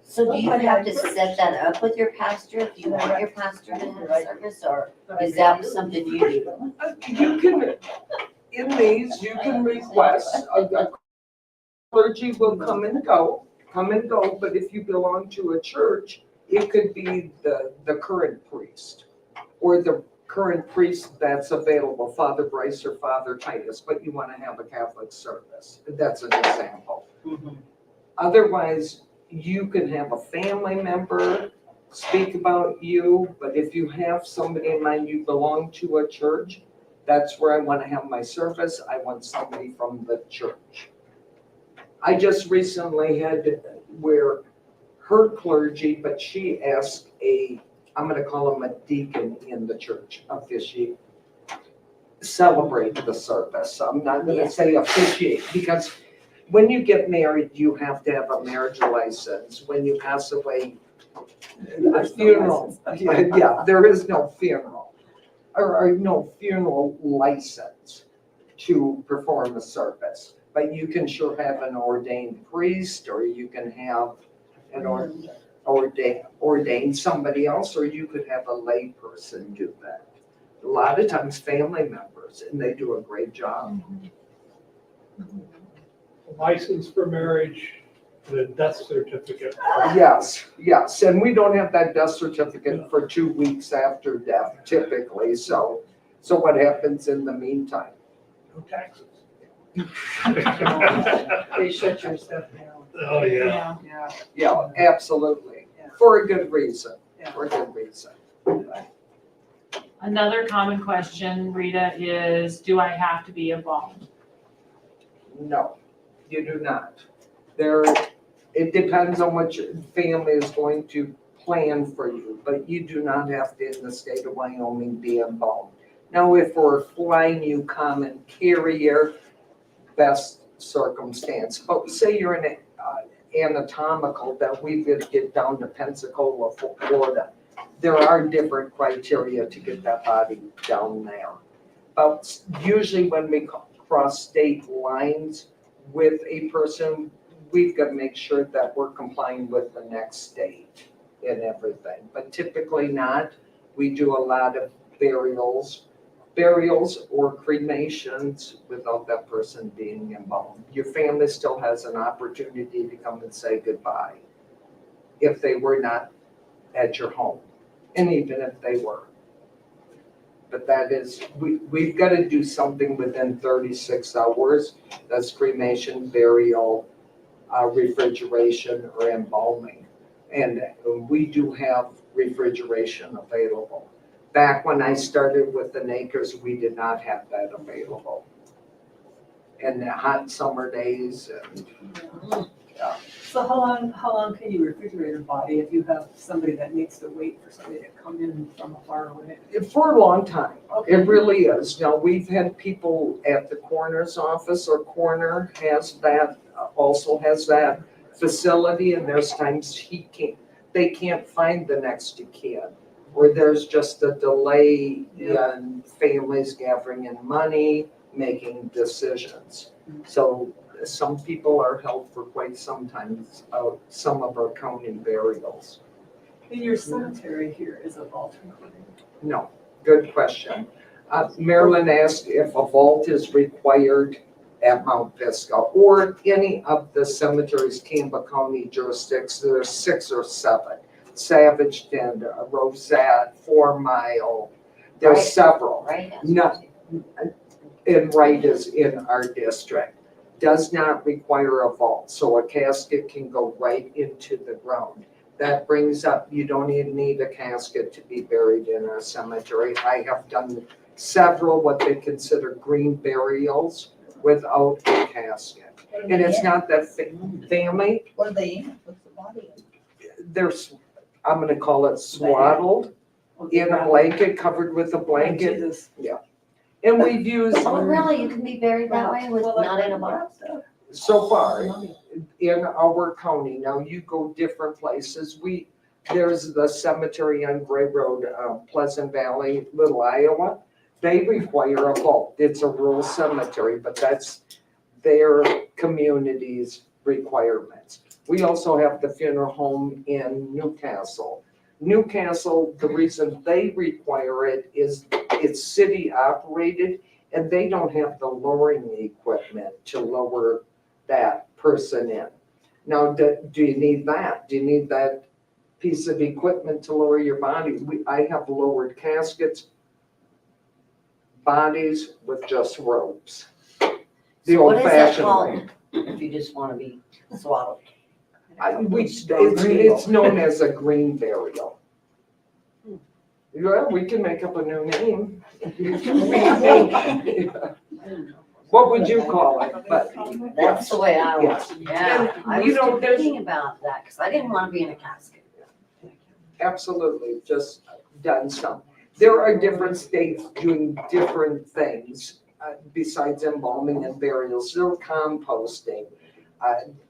S6: So do you have to set that up with your pastor if you want your pastor to have a service, or is that something you do?
S2: You can, in these, you can request, a clergy will come and go, but if you belong to a church, it could be the current priest or the current priest that's available, Father Bryce or Father Titus, but you want to have a Catholic service. That's an example. Otherwise, you can have a family member speak about you, but if you have somebody in mind, you belong to a church, that's where I want to have my service. I want somebody from the church. I just recently had where her clergy, but she asked I'm going to call him a deacon in the church, officiate, celebrate the service. I'm not going to say officiate, because when you get married, you have to have a marriage license. When you pass away, a funeral, yeah, there is no funeral, or no funeral license to perform a service. But you can sure have an ordained priest, or you can have an ordain somebody else, or you could have a lay person do that. A lot of times family members, and they do a great job.
S4: License for marriage, the death certificate.
S2: Yes, and we don't have that death certificate for 2 weeks after death typically, so what happens in the meantime?
S4: No taxes.
S8: They shut your stuff down.
S4: Oh, yeah.
S8: Yeah.
S2: Yeah, absolutely, for a good reason, for a good reason.
S1: Another common question, Rita, is, do I have to be involved?
S2: No, you do not. It depends on what your family is going to plan for you, but you do not have to, in the state of Wyoming, be involved. Now, if we're flying you common carrier, best circumstance, but say you're in anatomical that we could get down to Pensacola, Florida, there are different criteria to get that body down there. But usually when we cross state lines with a person, we've got to make sure that we're complying with the next state and everything. But typically not. We do a lot of burials or cremations without that person being involved. Your family still has an opportunity to come and say goodbye if they were not at your home, and even if they were. But that is, we've got to do something within 36 hours. That's cremation, burial, refrigeration, or embalming. And we do have refrigeration available. Back when I started with the Nakers, we did not have that available. And the hot summer days, and
S8: So how long can you refrigerate a body if you have somebody that needs to wait for somebody to come in from afar away?
S2: for a long time.
S8: Okay.
S2: It really is. Now, we've had people at the coroner's office, or coroner also has that facility, and there's times they can't find the next of kin. Or there's just a delay in families gathering in money, making decisions. So some people are held for quite some time, some of our county burials.
S8: In your cemetery here, is a vault included?
S2: No, good question. Marilyn asked if a vault is required at Mount Pisgah or any of the cemeteries, Campbell County jurisdictions. There's 6 or 7. Savage Den, Rosette, 4 Mile. There's
S6: Right.
S2: several.
S6: Right?
S2: No. And Wright is in our district. Does not require a vault, so a casket can go right into the ground. That brings up, you don't even need a casket to be buried in our cemetery. I have done several what they consider green burials without a casket. And it's not that family,
S5: What are they in? What's the body in?
S2: there's, I'm gonna call it swaddled in a blanket, covered with a blanket.
S8: Jesus.
S2: And we've used,
S6: Oh, really? You can be buried that way with not in a box?
S2: so far, in our county, now you go different places, there's the cemetery on Gray Road, Pleasant Valley, Little Iowa. They require a vault. It's a rural cemetery, but that's their community's requirements. We also have the funeral home in Newcastle. Newcastle, the reason they require it is it's city operated, and they don't have the lowering equipment to lower that person in. Now, do you need that? Do you need that piece of equipment to lower your body? I have lowered caskets, bodies with just ropes. The
S6: So what is that
S2: old-fashioned way.
S6: called if you just want to be swaddled?
S2: It's known as a green burial. Well, we can make up a new name. What would you call it? But
S6: That's the way I was. Yeah.
S2: And
S6: I
S2: you
S6: was
S2: know, there's-
S6: thinking about that because I didn't want to be in a casket.
S2: absolutely, just done some. There are different states doing different things besides embalming and burials. There are composting.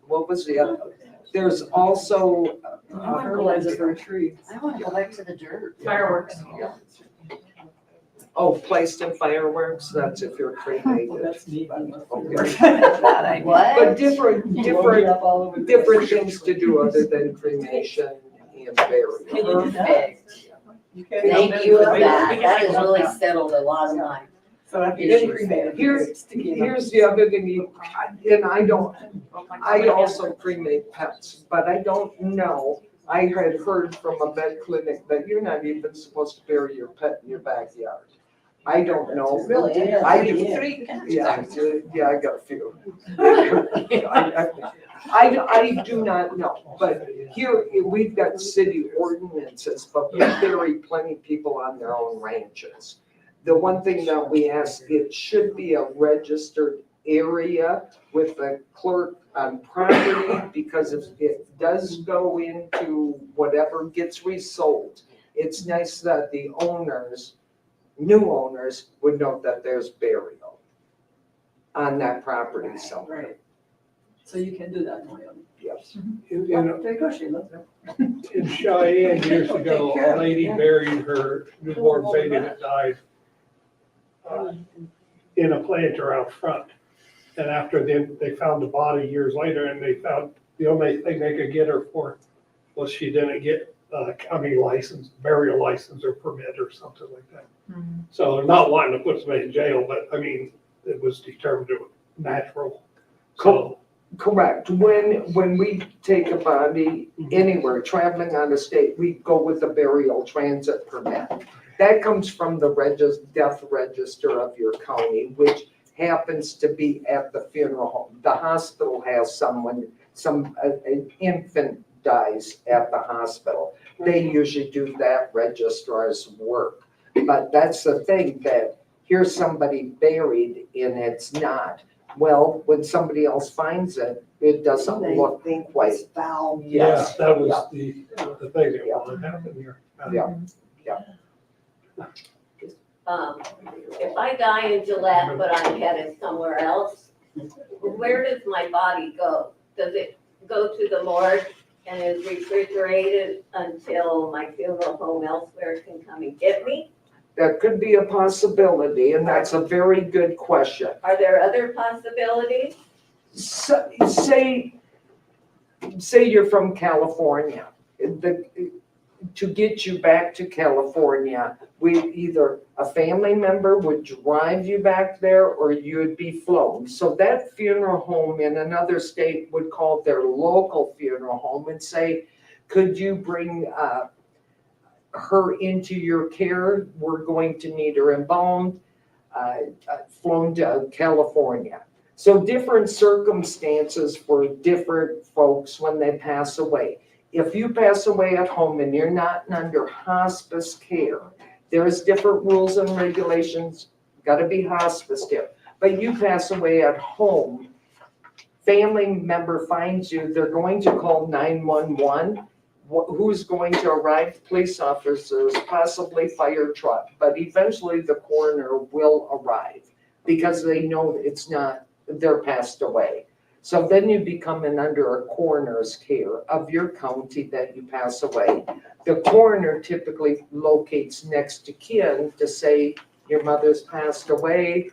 S2: What was the other? There's also
S8: Fertilizer for a tree.
S6: I want to go back to the dirt.
S1: Fireworks.
S2: placed in fireworks. That's if you're
S8: Well,
S2: cremated.
S8: that's me.
S2: Okay.
S6: What?
S2: But different things to do other than cremation and burial.
S8: Can you do that?
S6: Perfect.
S8: You can.
S6: Thank you of that. That has really settled a lot of my
S8: So after you get cremated,
S2: Here's-
S8: it's sticky enough.
S2: Here's the other thing, I also cremate pets, but I don't know. I had heard from a vet clinic that you're not even supposed to bury your pet in your backyard. I don't know.
S5: Really?
S2: I do.
S5: Yeah.
S2: Yeah, I got a few. I do not know, but here, we've got city ordinances, but we bury plenty of people on their own ranches. The one thing that we ask, it should be a registered area with the clerk on property, because if it does go into whatever gets resold, it's nice that the owners, new owners, would know that there's burial on that property somewhere.
S8: So you can do that in Wyoming.
S2: Yes.
S4: In,
S8: There you go, Sheila.
S4: in Cheyenne years ago,
S8: Take care
S4: a
S8: of it,
S4: lady
S8: yeah.
S4: buried her newborn baby that died in a planter out front. And after they found the body years later, and they found the only thing they could get her for was she didn't get a county license, burial license or permit or something like that. So they're not wanting to put somebody in jail, but I mean, it was determined it was natural. So,
S2: Correct. When we take a body anywhere, traveling out of state, we go with a burial transit permit. That comes from the death register of your county, which happens to be at the funeral home. The hospital has an infant dies at the hospital. They usually do that registrar's work. But that's the thing, that here's somebody buried and it's not. Well, when somebody else finds it, it doesn't
S5: They
S2: look
S5: think
S2: quite,
S5: it's foul.
S4: yeah,
S2: yes.
S4: that was the thing that wanted to happen here.
S2: Yeah.
S9: If I die in Gillette, but I'm headed somewhere else, where does my body go? Does it go to the morgue and is refrigerated until my funeral home elsewhere can come and get me?
S2: That could be a possibility, and that's a very good question.
S9: Are there other possibilities?
S2: Say you're from California. To get you back to California, either a family member would drive you back there or you'd be flown. So that funeral home in another state would call their local funeral home and say, could you bring her into your care? We're going to need her embalmed, flown to California. So different circumstances for different folks when they pass away. If you pass away at home and you're not under hospice care, there's different rules and regulations, gotta be hospice care. But you pass away at home, family member finds you, they're going to call 911. Who's going to arrive? Police officers, possibly fire truck, but eventually the coroner will arrive because they know it's not, they're passed away. So then you become under a coroner's care of your county that you pass away. The coroner typically locates next to kin to say, your mother's passed away,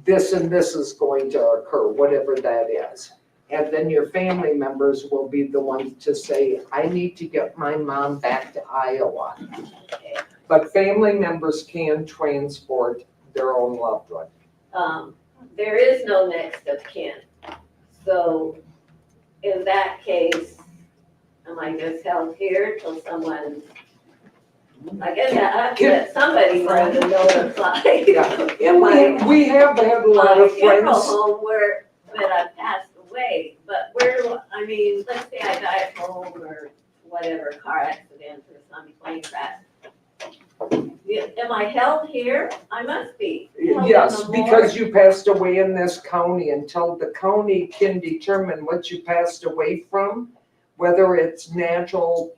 S2: this and this is going to occur, whatever that is. And then your family members will be the ones to say, I need to get my mom back to Iowa. But family members can transport their own loved one.
S9: There is no next of kin. So in that case, am I just held here till someone, I guess I have to let somebody know to notify.
S2: And we have had a lot
S9: My
S2: of
S9: funeral
S2: friends.
S9: home that I passed away, but I mean, let's say I die at home or whatever, car accident or some plane crash. Am I held here? I must be. Held in
S2: Yes,
S9: the
S2: because
S9: morgue?
S2: you passed away in this county until the county can determine what you passed away from, whether it's natural,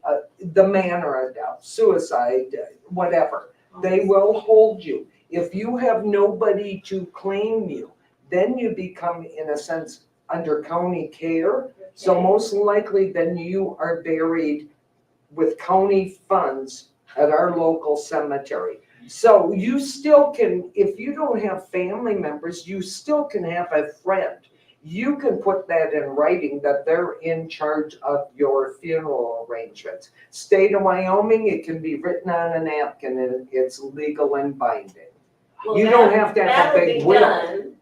S2: the manner of death, suicide, whatever. They will hold you. If you have nobody to claim you, then you become, in a sense, under county care. So most likely then you are buried with county funds at our local cemetery. So you still can, if you don't have family members, you still can have a friend. You can put that in writing that they're in charge of your funeral arrangements. State of Wyoming, it can be written on a napkin and it's legal and binding.
S9: Well,
S2: You don't have to have a big
S9: that'll be
S2: will.
S9: done,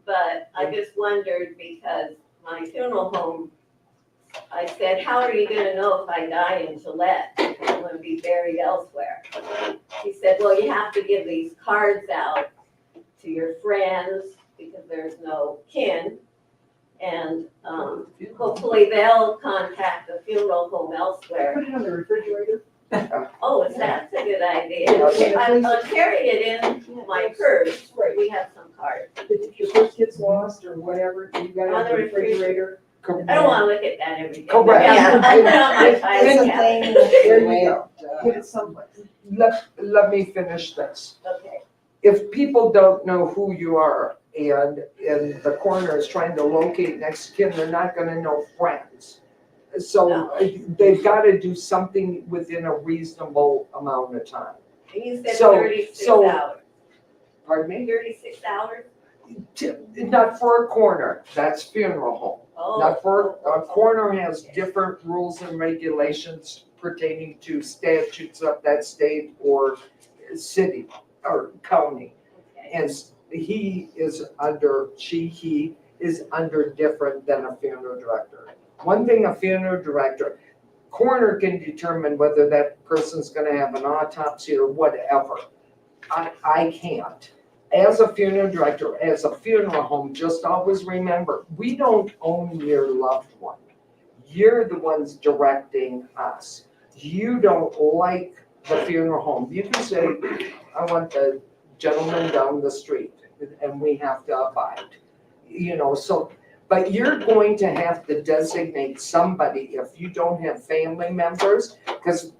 S9: but I just wondered because my funeral home, I said, how are you gonna know if I die in Gillette? I'm gonna be buried elsewhere. He said, well, you have to give these cards out to your friends because there's no kin. And hopefully they'll contact the funeral home elsewhere.
S8: Put it on the refrigerator.
S9: Oh, that's a good idea. I'll carry it in my purse. We have some cards.
S8: If your purse gets lost or whatever, you got it
S9: On
S8: on
S9: the
S8: the refrigerator.
S9: I don't wanna look at that every day.
S2: Correct.
S9: Yeah, I put it on my
S5: It's
S9: filing
S5: a
S9: cabinet.
S5: thing that
S8: There
S5: you
S8: you go. Put
S5: have
S8: it someplace.
S2: Let me finish this.
S9: Okay.
S2: If people don't know who you are and the coroner is trying to locate next of kin, they're not gonna know friends. So they've gotta do something within a reasonable amount of time.
S9: And you said
S2: So-
S9: 36
S2: so-
S9: hours.
S2: Pardon me?
S9: 36 hours?
S2: Not for a coroner, that's funeral home.
S9: Oh.
S2: Not for, a coroner has different rules and regulations pertaining to statutes of that state or city or county.
S9: Okay.
S2: And he is under different than a funeral director. One thing a funeral director, coroner can determine whether that person's gonna have an autopsy or whatever. I can't. As a funeral director, as a funeral home, just always remember, we don't own your loved one. You're the ones directing us. You don't like the funeral home. You can say, I want the gentleman down the street, and we have to abide. So, but you're going to have to designate somebody if you don't have family members, because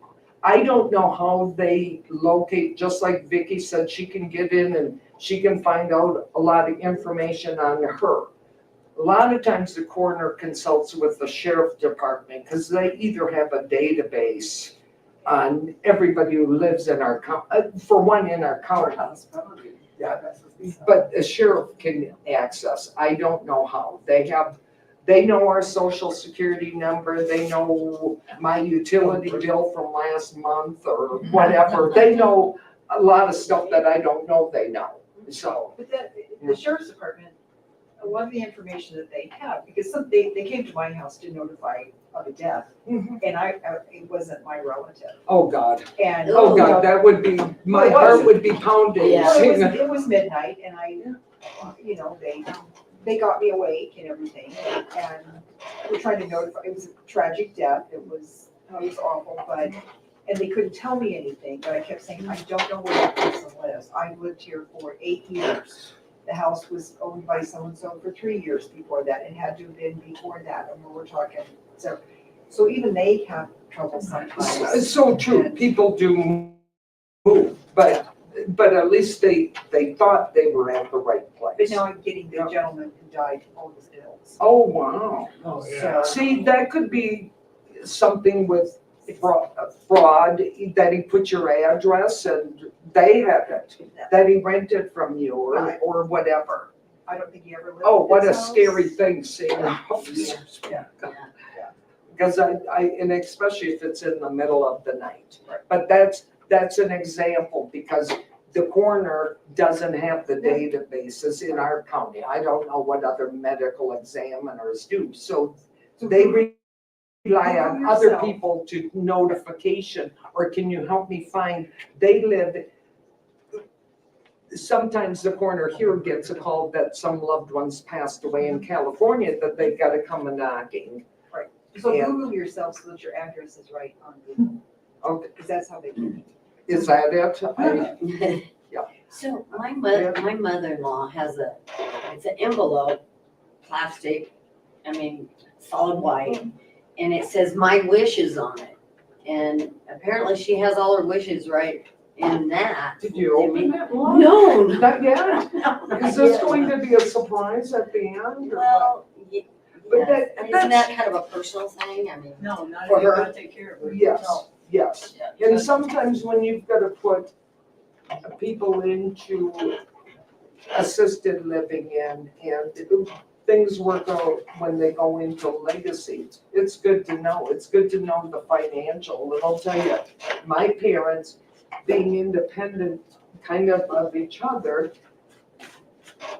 S2: I don't know how they locate, just like Vicky said, she can get in and she can find out a lot of information on her. A lot of times the coroner consults with the sheriff department because they either have a database on everybody who lives in our for one in our county. Yeah, but the sheriff can access. I don't know how. They know our social security number. They know my utility bill from last month or whatever. They know a lot of stuff that I don't know they know. So,
S7: But the sheriff's department, a lot of the information that they have, because they came to my house to notify of a death, and it wasn't my relative.
S2: oh God,
S7: And.
S2: oh God, that would be, my heart would be pounding.
S6: Yeah.
S7: Well, it was midnight, and they got me awake and everything, and we're trying to notify, it was a tragic death, it was awful, and they couldn't tell me anything, but I kept saying, I don't know where that person lives. I've lived here for 8 years. The house was owned by so-and-so for 3 years before that, and had to have been before that, and we're talking, so even they have trouble sometimes.
S2: It's so true, people do move, but at least they thought they were at the right
S7: But
S2: place.
S7: now I'm getting the gentleman who died all his bills.
S2: Oh, wow.
S4: Oh, yeah.
S7: So,
S2: See, that could be something with fraud, that he put your address and they have it, that he rented from you or whatever.
S7: I don't think he ever lived
S2: Oh,
S7: in
S2: what a
S7: this house.
S2: scary thing, seeing a house.
S7: Yeah.
S2: Because and especially if it's in the middle of the night.
S7: Right.
S2: But that's an example because the coroner doesn't have the databases in our county. I don't know what other medical examiners do. So they rely on other people to notification, or can you help me find, sometimes the coroner here gets a call that some loved ones passed away in California that they've got to come a knocking.
S7: So
S2: Yeah.
S7: Google yourself so that your address is right on Google,
S2: Okay,
S7: because that's how they do it.
S2: is that it?
S6: So my mother-in-law has it's an envelope, plastic, solid white, and it says my wishes on it. And apparently she has all her wishes right in that.
S2: Did you open that one?
S6: No,
S2: Not yet?
S6: no.
S2: Is this going to be a surprise at the end? or what?
S6: Well,
S2: But
S6: yes.
S2: that-
S6: Isn't that kind of a personal thing?
S8: No, not
S6: For
S8: if you
S6: her.
S8: gotta take care of her.
S2: Yes, yes.
S6: Yeah.
S2: And sometimes when you've got to put people into assisted living and things work out when they go into legacies, it's good to know. It's good to know the financial. And I'll tell you, my parents, being independent kind of each other,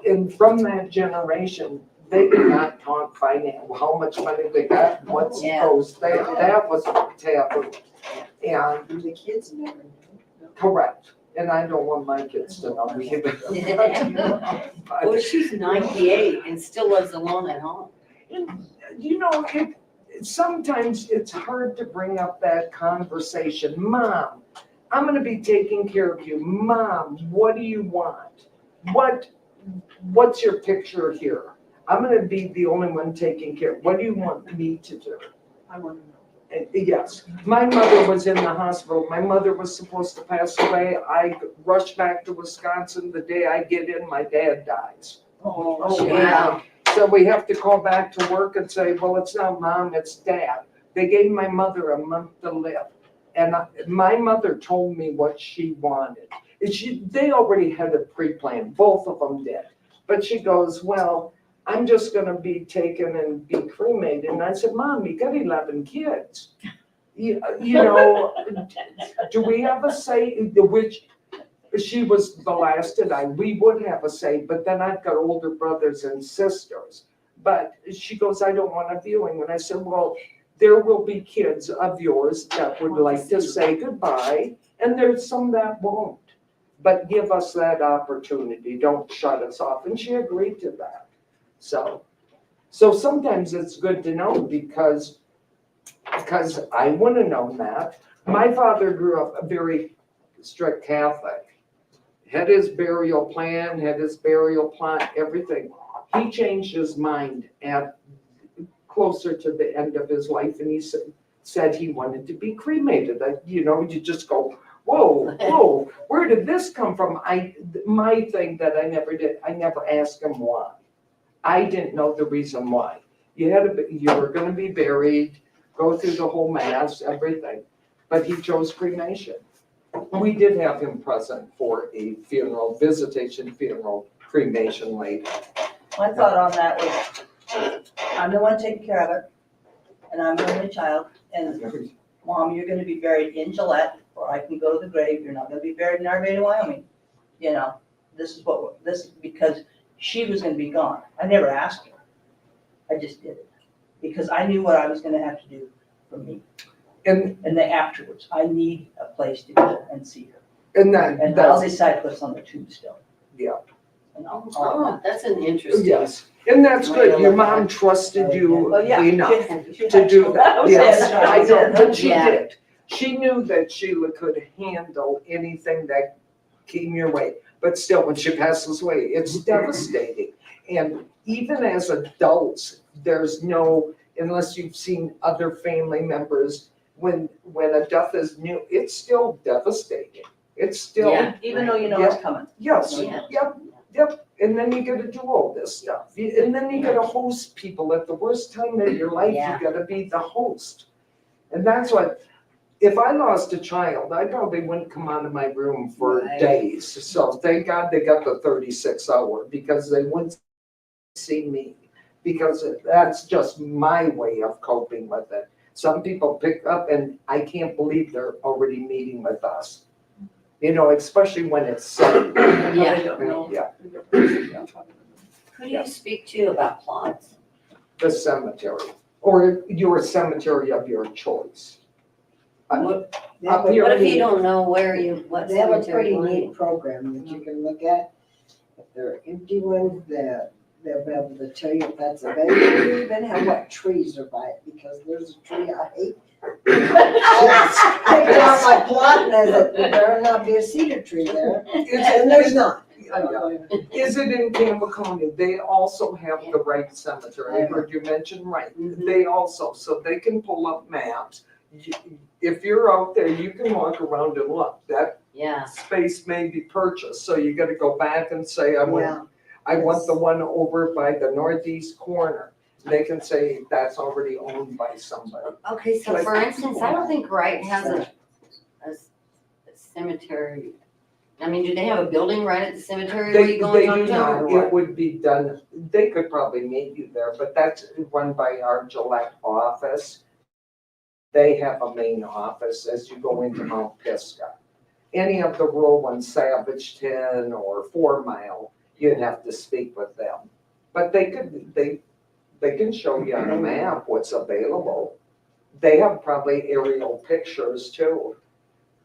S2: and from that generation, they did not talk finance, how much money they got, what's
S6: Yeah.
S2: goes there. That was taboo. And
S7: The kids never knew.
S2: correct, and I don't want my kids to know either.
S6: Well, she's 98 and still lives alone at home.
S2: You know, sometimes it's hard to bring up that conversation. Mom, I'm gonna be taking care of you. Mom, what do you want? What's your picture here? I'm gonna be the only one taking care. What do you want me to do?
S7: I want to know.
S2: And yes, my mother was in the hospital. My mother was supposed to pass away. I rushed back to Wisconsin. The day I get in, my dad dies. Oh,
S6: Wow.
S2: So we have to call back to work and say, well, it's not mom, it's dad. They gave my mother a month to live. And my mother told me what she wanted. They already had it pre-planned, both of them did. But she goes, well, I'm just gonna be taken and be cremated. And I said, Mom, you got 11 kids. You know, do we have a say, which, she was the last and we would have a say, but then I've got older brothers and sisters. But she goes, I don't want a viewing. And I said, well, there will be kids of yours that would like to say goodbye, and there's some that won't. But give us that opportunity, don't shut us off. And she agreed to that. So sometimes it's good to know because I wouldn't have known that. My father grew up a very strict Catholic. Had his burial plan, had his burial plot, everything. He changed his mind at closer to the end of his life, and he said he wanted to be cremated. You just go, whoa, where did this come from? My thing that I never did, I never asked him why. I didn't know the reason why. You were gonna be buried, go through the whole mass, everything, but he chose cremation. We did have him present for a funeral, visitation funeral, cremation later.
S11: My thought on that was, I'm the one taking care of it, and I'm the only child, and Mom, you're gonna be buried in Gillette, or I can go to the grave, you're not gonna be buried in Arvada, Wyoming. You know, this is because she was gonna be gone. I never asked her. I just did it, because I knew what I was gonna have to do for me. And then afterwards, I need a place to go and see her.
S2: And
S11: I'll decide what's on the tombstone.
S2: Yeah.
S11: And I'll.
S6: Oh, that's an interesting.
S2: Yes, and that's good. Your mom trusted you
S11: Oh, yeah.
S2: enough
S11: She
S2: to do that.
S11: was
S2: Yes,
S11: it.
S2: I know, but she
S6: Yeah.
S2: did. She knew that Sheila could handle anything that came your way. But still, when she passes away, it's devastating. And even as adults, there's no, unless you've seen other family members, when a death is new, it's still devastating. It's still,
S6: Yeah.
S11: Even though you know it's coming.
S2: yes,
S6: Yeah.
S2: yep. And then you gotta do all this stuff. And then you gotta host people at the worst time of your life,
S6: Yeah.
S2: you gotta be the host. And that's what, if I lost a child, I probably wouldn't come out of my room for
S6: Right.
S2: days. So thank God they got the 36-hour because they wouldn't see me. Because that's just my way of coping with it. Some people pick up and I can't believe they're already meeting with us. You know, especially when it's sudden.
S6: Yeah.
S11: They don't know.
S2: Yeah,
S6: Who do you speak to about plots?
S2: the cemetery, or your cemetery of your choice.
S6: What
S5: They have
S2: Up here.
S6: if you don't know what
S5: They have a
S6: cemetery
S5: pretty
S6: you're in?
S5: neat program that you can look at. If there are empty ones, they'll be able to tell you if that's available. They even have what trees are by it, because there's a tree I hate. I picked it off my plot and I said, there better not be a cedar tree there. And there's not.
S2: Is it in Campbell County? They also have the Wright Cemetery. I heard you mention Wright. They also, so they can pull up maps. If you're out there, you can walk around and look. That
S6: Yeah.
S2: space may be purchased, so you gotta go back and say, I want the one over by the northeast corner. They can say that's already owned by somebody.
S6: Okay, so for instance, I don't think Wright has a cemetery. I mean, do they have a building right at the cemetery where
S2: They
S6: you go and talk
S2: do
S6: to them or
S2: not,
S6: what?
S2: it would be done, they could probably meet you there, but that's run by our Gillette office. They have a main office as you go into Mount Pisgah. Any of the rural ones, Savageton or 4 Mile, you'd have to speak with them. But they can show you on a map what's available. They have probably aerial pictures too.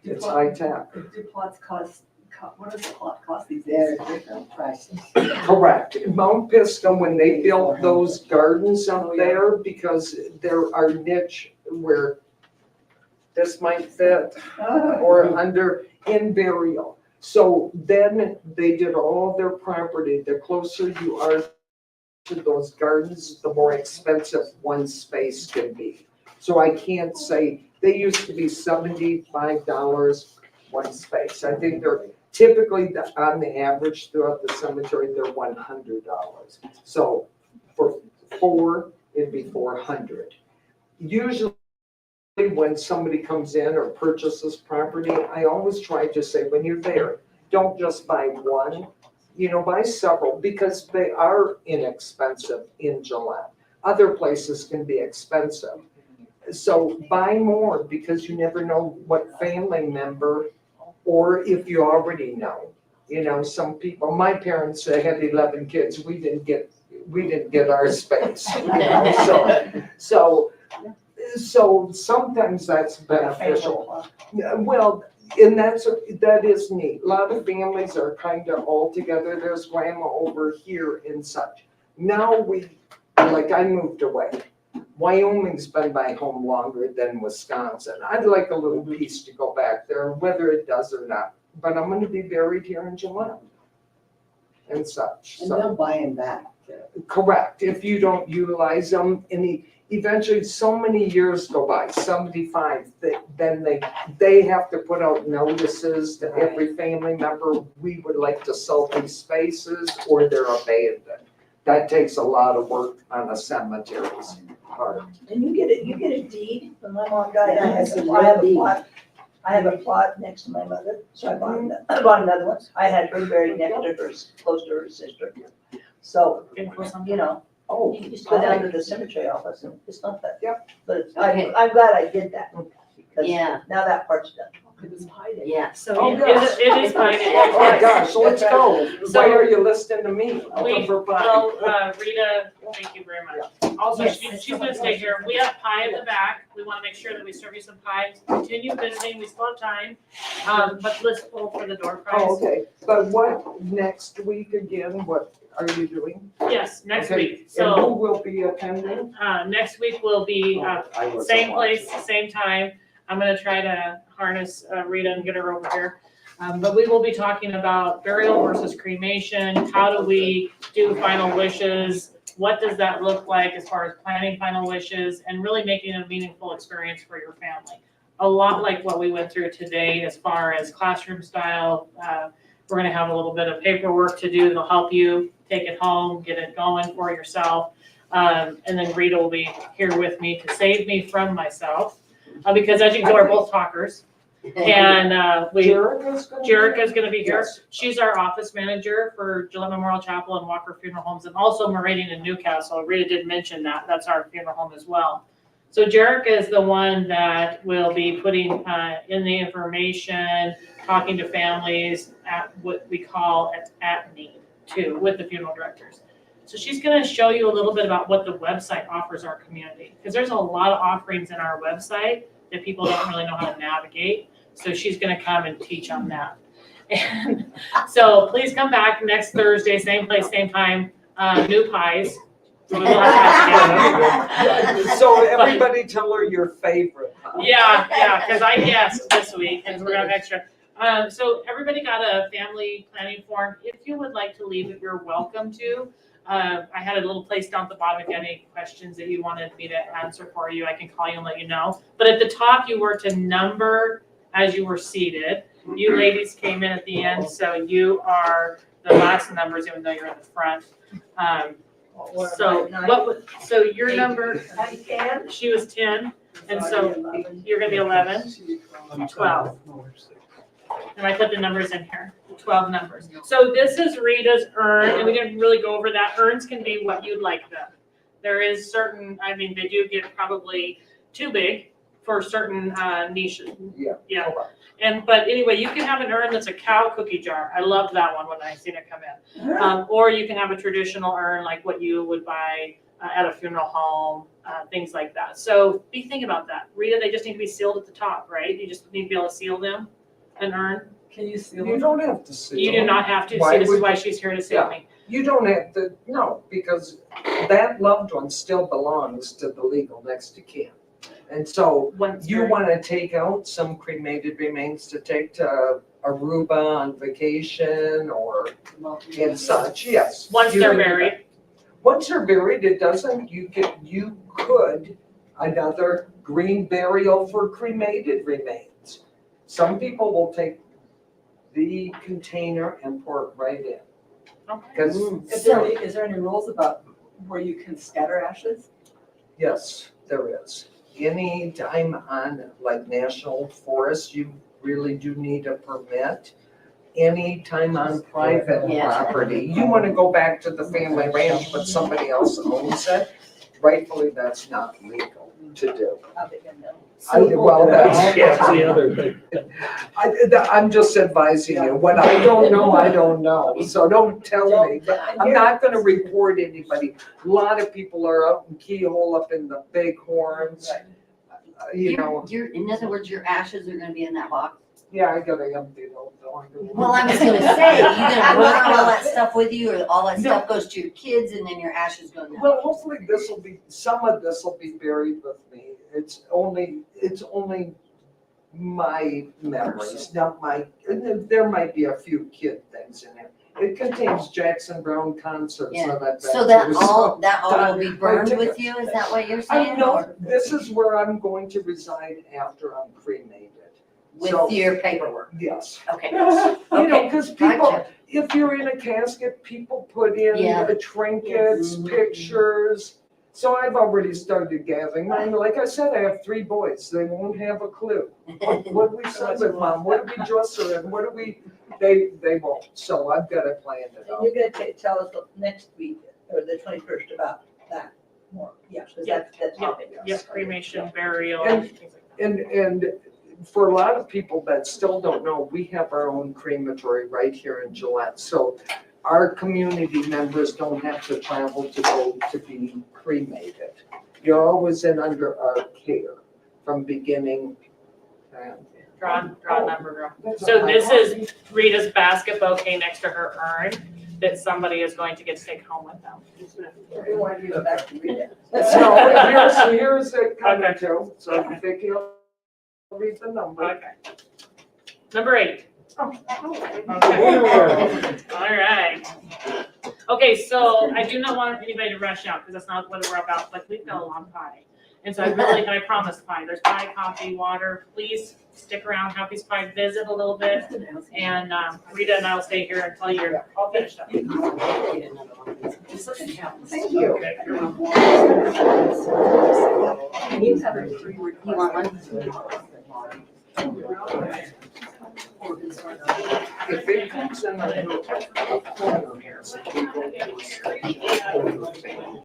S2: It's high tech.
S8: Do plots cost, what does a plot cost these
S5: There
S8: days?
S5: are different prices.
S2: Correct. Mount Pisgah, when they built those gardens up there, because there are niche where this might fit or under in burial. So then they did all their property. The closer you are to those gardens, the more expensive one space can be. So I can't say, they used to be $75 one space. I think they're Typically, on the average throughout the cemetery, they're $100. So for 4, it'd be 400. Usually, when somebody comes in or purchases property, I always try to say, when you're there, don't just buy one, buy several, because they are inexpensive in Gillette. Other places can be expensive. So buy more, because you never know what family member, or if you already know. Some people, my parents, they had 11 kids, we didn't get our space. So sometimes that's beneficial. Yeah, well, and that is neat. A lot of families are kind of all together. There's grandma over here and such. Now I moved away. Wyoming's been my home longer than Wisconsin. I'd like a little piece to go back there, whether it does or not. But I'm gonna be buried here in Gillette and such.
S5: And
S2: So,
S5: they'll buy them back.
S2: correct, if you don't utilize them, and eventually so many years go by, 75, then they have to put out notices to every family member, we would like to sell these spaces, or they're abandoned. That takes a lot of work on a cemetery's part.
S11: And you get a deed. When my mom died, I
S5: Yes,
S11: have
S5: a
S11: a
S5: deed.
S11: plot. I have a plot next to my mother, so I bought another one. I had her buried next to her, close to her sister. So,
S2: Oh,
S11: you just go down to the cemetery office and it's not that.
S2: Yep.
S11: But it's,
S6: Okay.
S11: I'm glad I did that. Because
S6: Yeah.
S11: now that part's done. Because it's hiding.
S6: Yeah,
S1: So
S2: Oh,
S1: it
S2: gosh.
S1: is fine.
S2: oh my gosh, let's go.
S1: So-
S2: Why are you listening to me?
S1: Rita, thank you very much. Also,
S6: Yes.
S1: she's gonna stay here. We have pie in the back. We wanna make sure that we serve you some pie. Continue visiting, we still have time. But let's pull for the door prize.
S2: Oh, okay, but what, next week again, what are you doing?
S1: Yes, next
S2: Okay,
S1: week.
S2: And who
S1: So,
S2: will be attending?
S1: next week will be,
S2: I was
S1: same
S2: watching.
S1: place, same time. I'm gonna try to harness Rita and get her over here. But we will be talking about burial versus cremation. How do we do final wishes? What does that look like as far as planning final wishes and really making it a meaningful experience for your family? A lot like what we went through today as far as classroom style. We're gonna have a little bit of paperwork to do that'll help you take it home, get it going for yourself. And then Rita will be here with me to save me from myself. Because as you can tell, we're both talkers. And Jerica's gonna be here.
S2: Yes.
S1: She's our office manager for Gillette Memorial Chapel and Walker Funeral Homes, and also Meridian in Newcastle. Rita did mention that. That's our funeral home as well. So Jerica is the one that will be putting in the information, talking to families at what we call at need too, with the funeral directors. So she's gonna show you a little bit about what the website offers our community, because there's a lot of offerings in our website that people don't really know how to navigate. So she's gonna come and teach on that. And so please come back next Thursday, same place, same time, new pies. So we will have pies again.
S2: So everybody tell her your favorite. huh?
S1: Yeah, because I guessed this week and we're gonna have extra. So everybody got a family planning form. If you would like to leave it, you're welcome to. I had a little place down at the bottom. If you had any questions that you wanted me to answer for you, I can call you and let you know. But at the top, you were to number as you were seated. You ladies came in at the end, so you are the last numbers, even though you're in the front. So your number, she was 10, and so you're gonna be 11, 12. And I put the numbers in here, 12 numbers. So this is Rita's urn, and we didn't really go over that. Urns can be what you'd like them. There is certain, they do get probably too big for certain niches.
S2: Yeah.
S1: But anyway, you can have an urn that's a cow cookie jar. I loved that one when I seen it come in. Or you can have a traditional urn like what you would buy at a funeral home, things like that. So be thinking about that. Rita, they just need to be sealed at the top, right? You just need to be able to seal them, an urn.
S8: Can you seal
S2: You
S8: it?
S2: don't have to seal.
S1: You do not have to.
S2: Why
S1: See, this is
S2: would
S1: why
S2: you?
S1: she's here to seal me.
S2: You don't have to, no, because that loved one still belongs to the legal next of kin. And so
S1: Once
S2: you
S1: they're-
S2: want to take out some cremated remains to take to Aruba on vacation or and such, yes.
S1: Once
S2: you
S1: they're
S2: can do that.
S1: buried.
S2: Once they're buried, it doesn't, you could, another green burial for cremated remains. Some people will take the container and pour it right in.
S1: Okay.
S2: Because,
S8: Is there any rules about where you can scatter ashes?
S2: yes, there is. Any time on like national forest, you really do need a permit. Any time on private
S6: Yeah.
S2: property, you want to go back to the family ranch, but somebody else owns it, rightfully, that's not legal to do. Well, that's,
S4: That's the other thing.
S2: I'm just advising you. What I don't know, I don't know. So don't tell me. But I'm not gonna report anybody. A lot of people are up in Keyhole, up in the Bighorns. You know,
S6: In other words, your ashes are gonna be in that box.
S2: yeah, I gotta empty those.
S6: Well, I was gonna say, you gonna run all that stuff with you, or all that stuff goes to your kids and then your ashes go down?
S2: Well, hopefully some of this will be buried with me. It's only my memories, not my, and there might be a few kid things in it. It contains Jackson Brown concerts
S6: Yeah.
S2: that I've been
S6: So that
S2: to,
S6: all will be burned
S2: tickets.
S6: with you, is that what you're
S2: I
S6: saying?
S2: know,
S6: Or
S2: this is where I'm going to reside after I'm cremated. So,
S6: with your paperwork?
S2: yes.
S6: Okay.
S2: You know,
S6: Okay,
S2: because people,
S6: gotcha.
S2: if you're in a casket, people put in
S6: Yeah.
S2: the trinkets, pictures. So I've already started gathering mine. Like I said, I have 3 boys. They won't have a clue. What do we celebrate, Mom? What do we dress her in? What do we, they won't. So I've got to plan it
S11: And
S2: out.
S11: you're gonna tell us next week, or the 21st, about that more, yeah, because that's the topic.
S1: Yes, cremation, burial.
S2: And-
S1: things like that.
S2: And for a lot of people that still don't know, we have our own crematory right here in Gillette. So our community members don't have to travel to go to be cremated. You're always under our care from beginning.
S1: Draw number, girl.
S2: That's
S1: So
S2: all
S1: this
S2: right.
S1: is Rita's basket bouquet next to her urn that somebody is going to get to take home with them.
S11: We want to go back to read it.
S2: So here's it coming to, so
S1: Okay.
S2: Vicki will read the number.
S1: Okay. Number 8.
S2: Oh.
S1: Okay. All right. Okay, so I do not want anybody to rush out because that's not what we're about, but we've got a long pie. And so I promised pie. There's pie, coffee, water. Please stick around, have these pie, visit a little bit. And Rita and I will stay here until you're all finished up.
S2: Thank you.
S4: Okay, you're welcome.
S8: Can you have a free
S6: You want one?
S2: If it comes in a little corner here, so people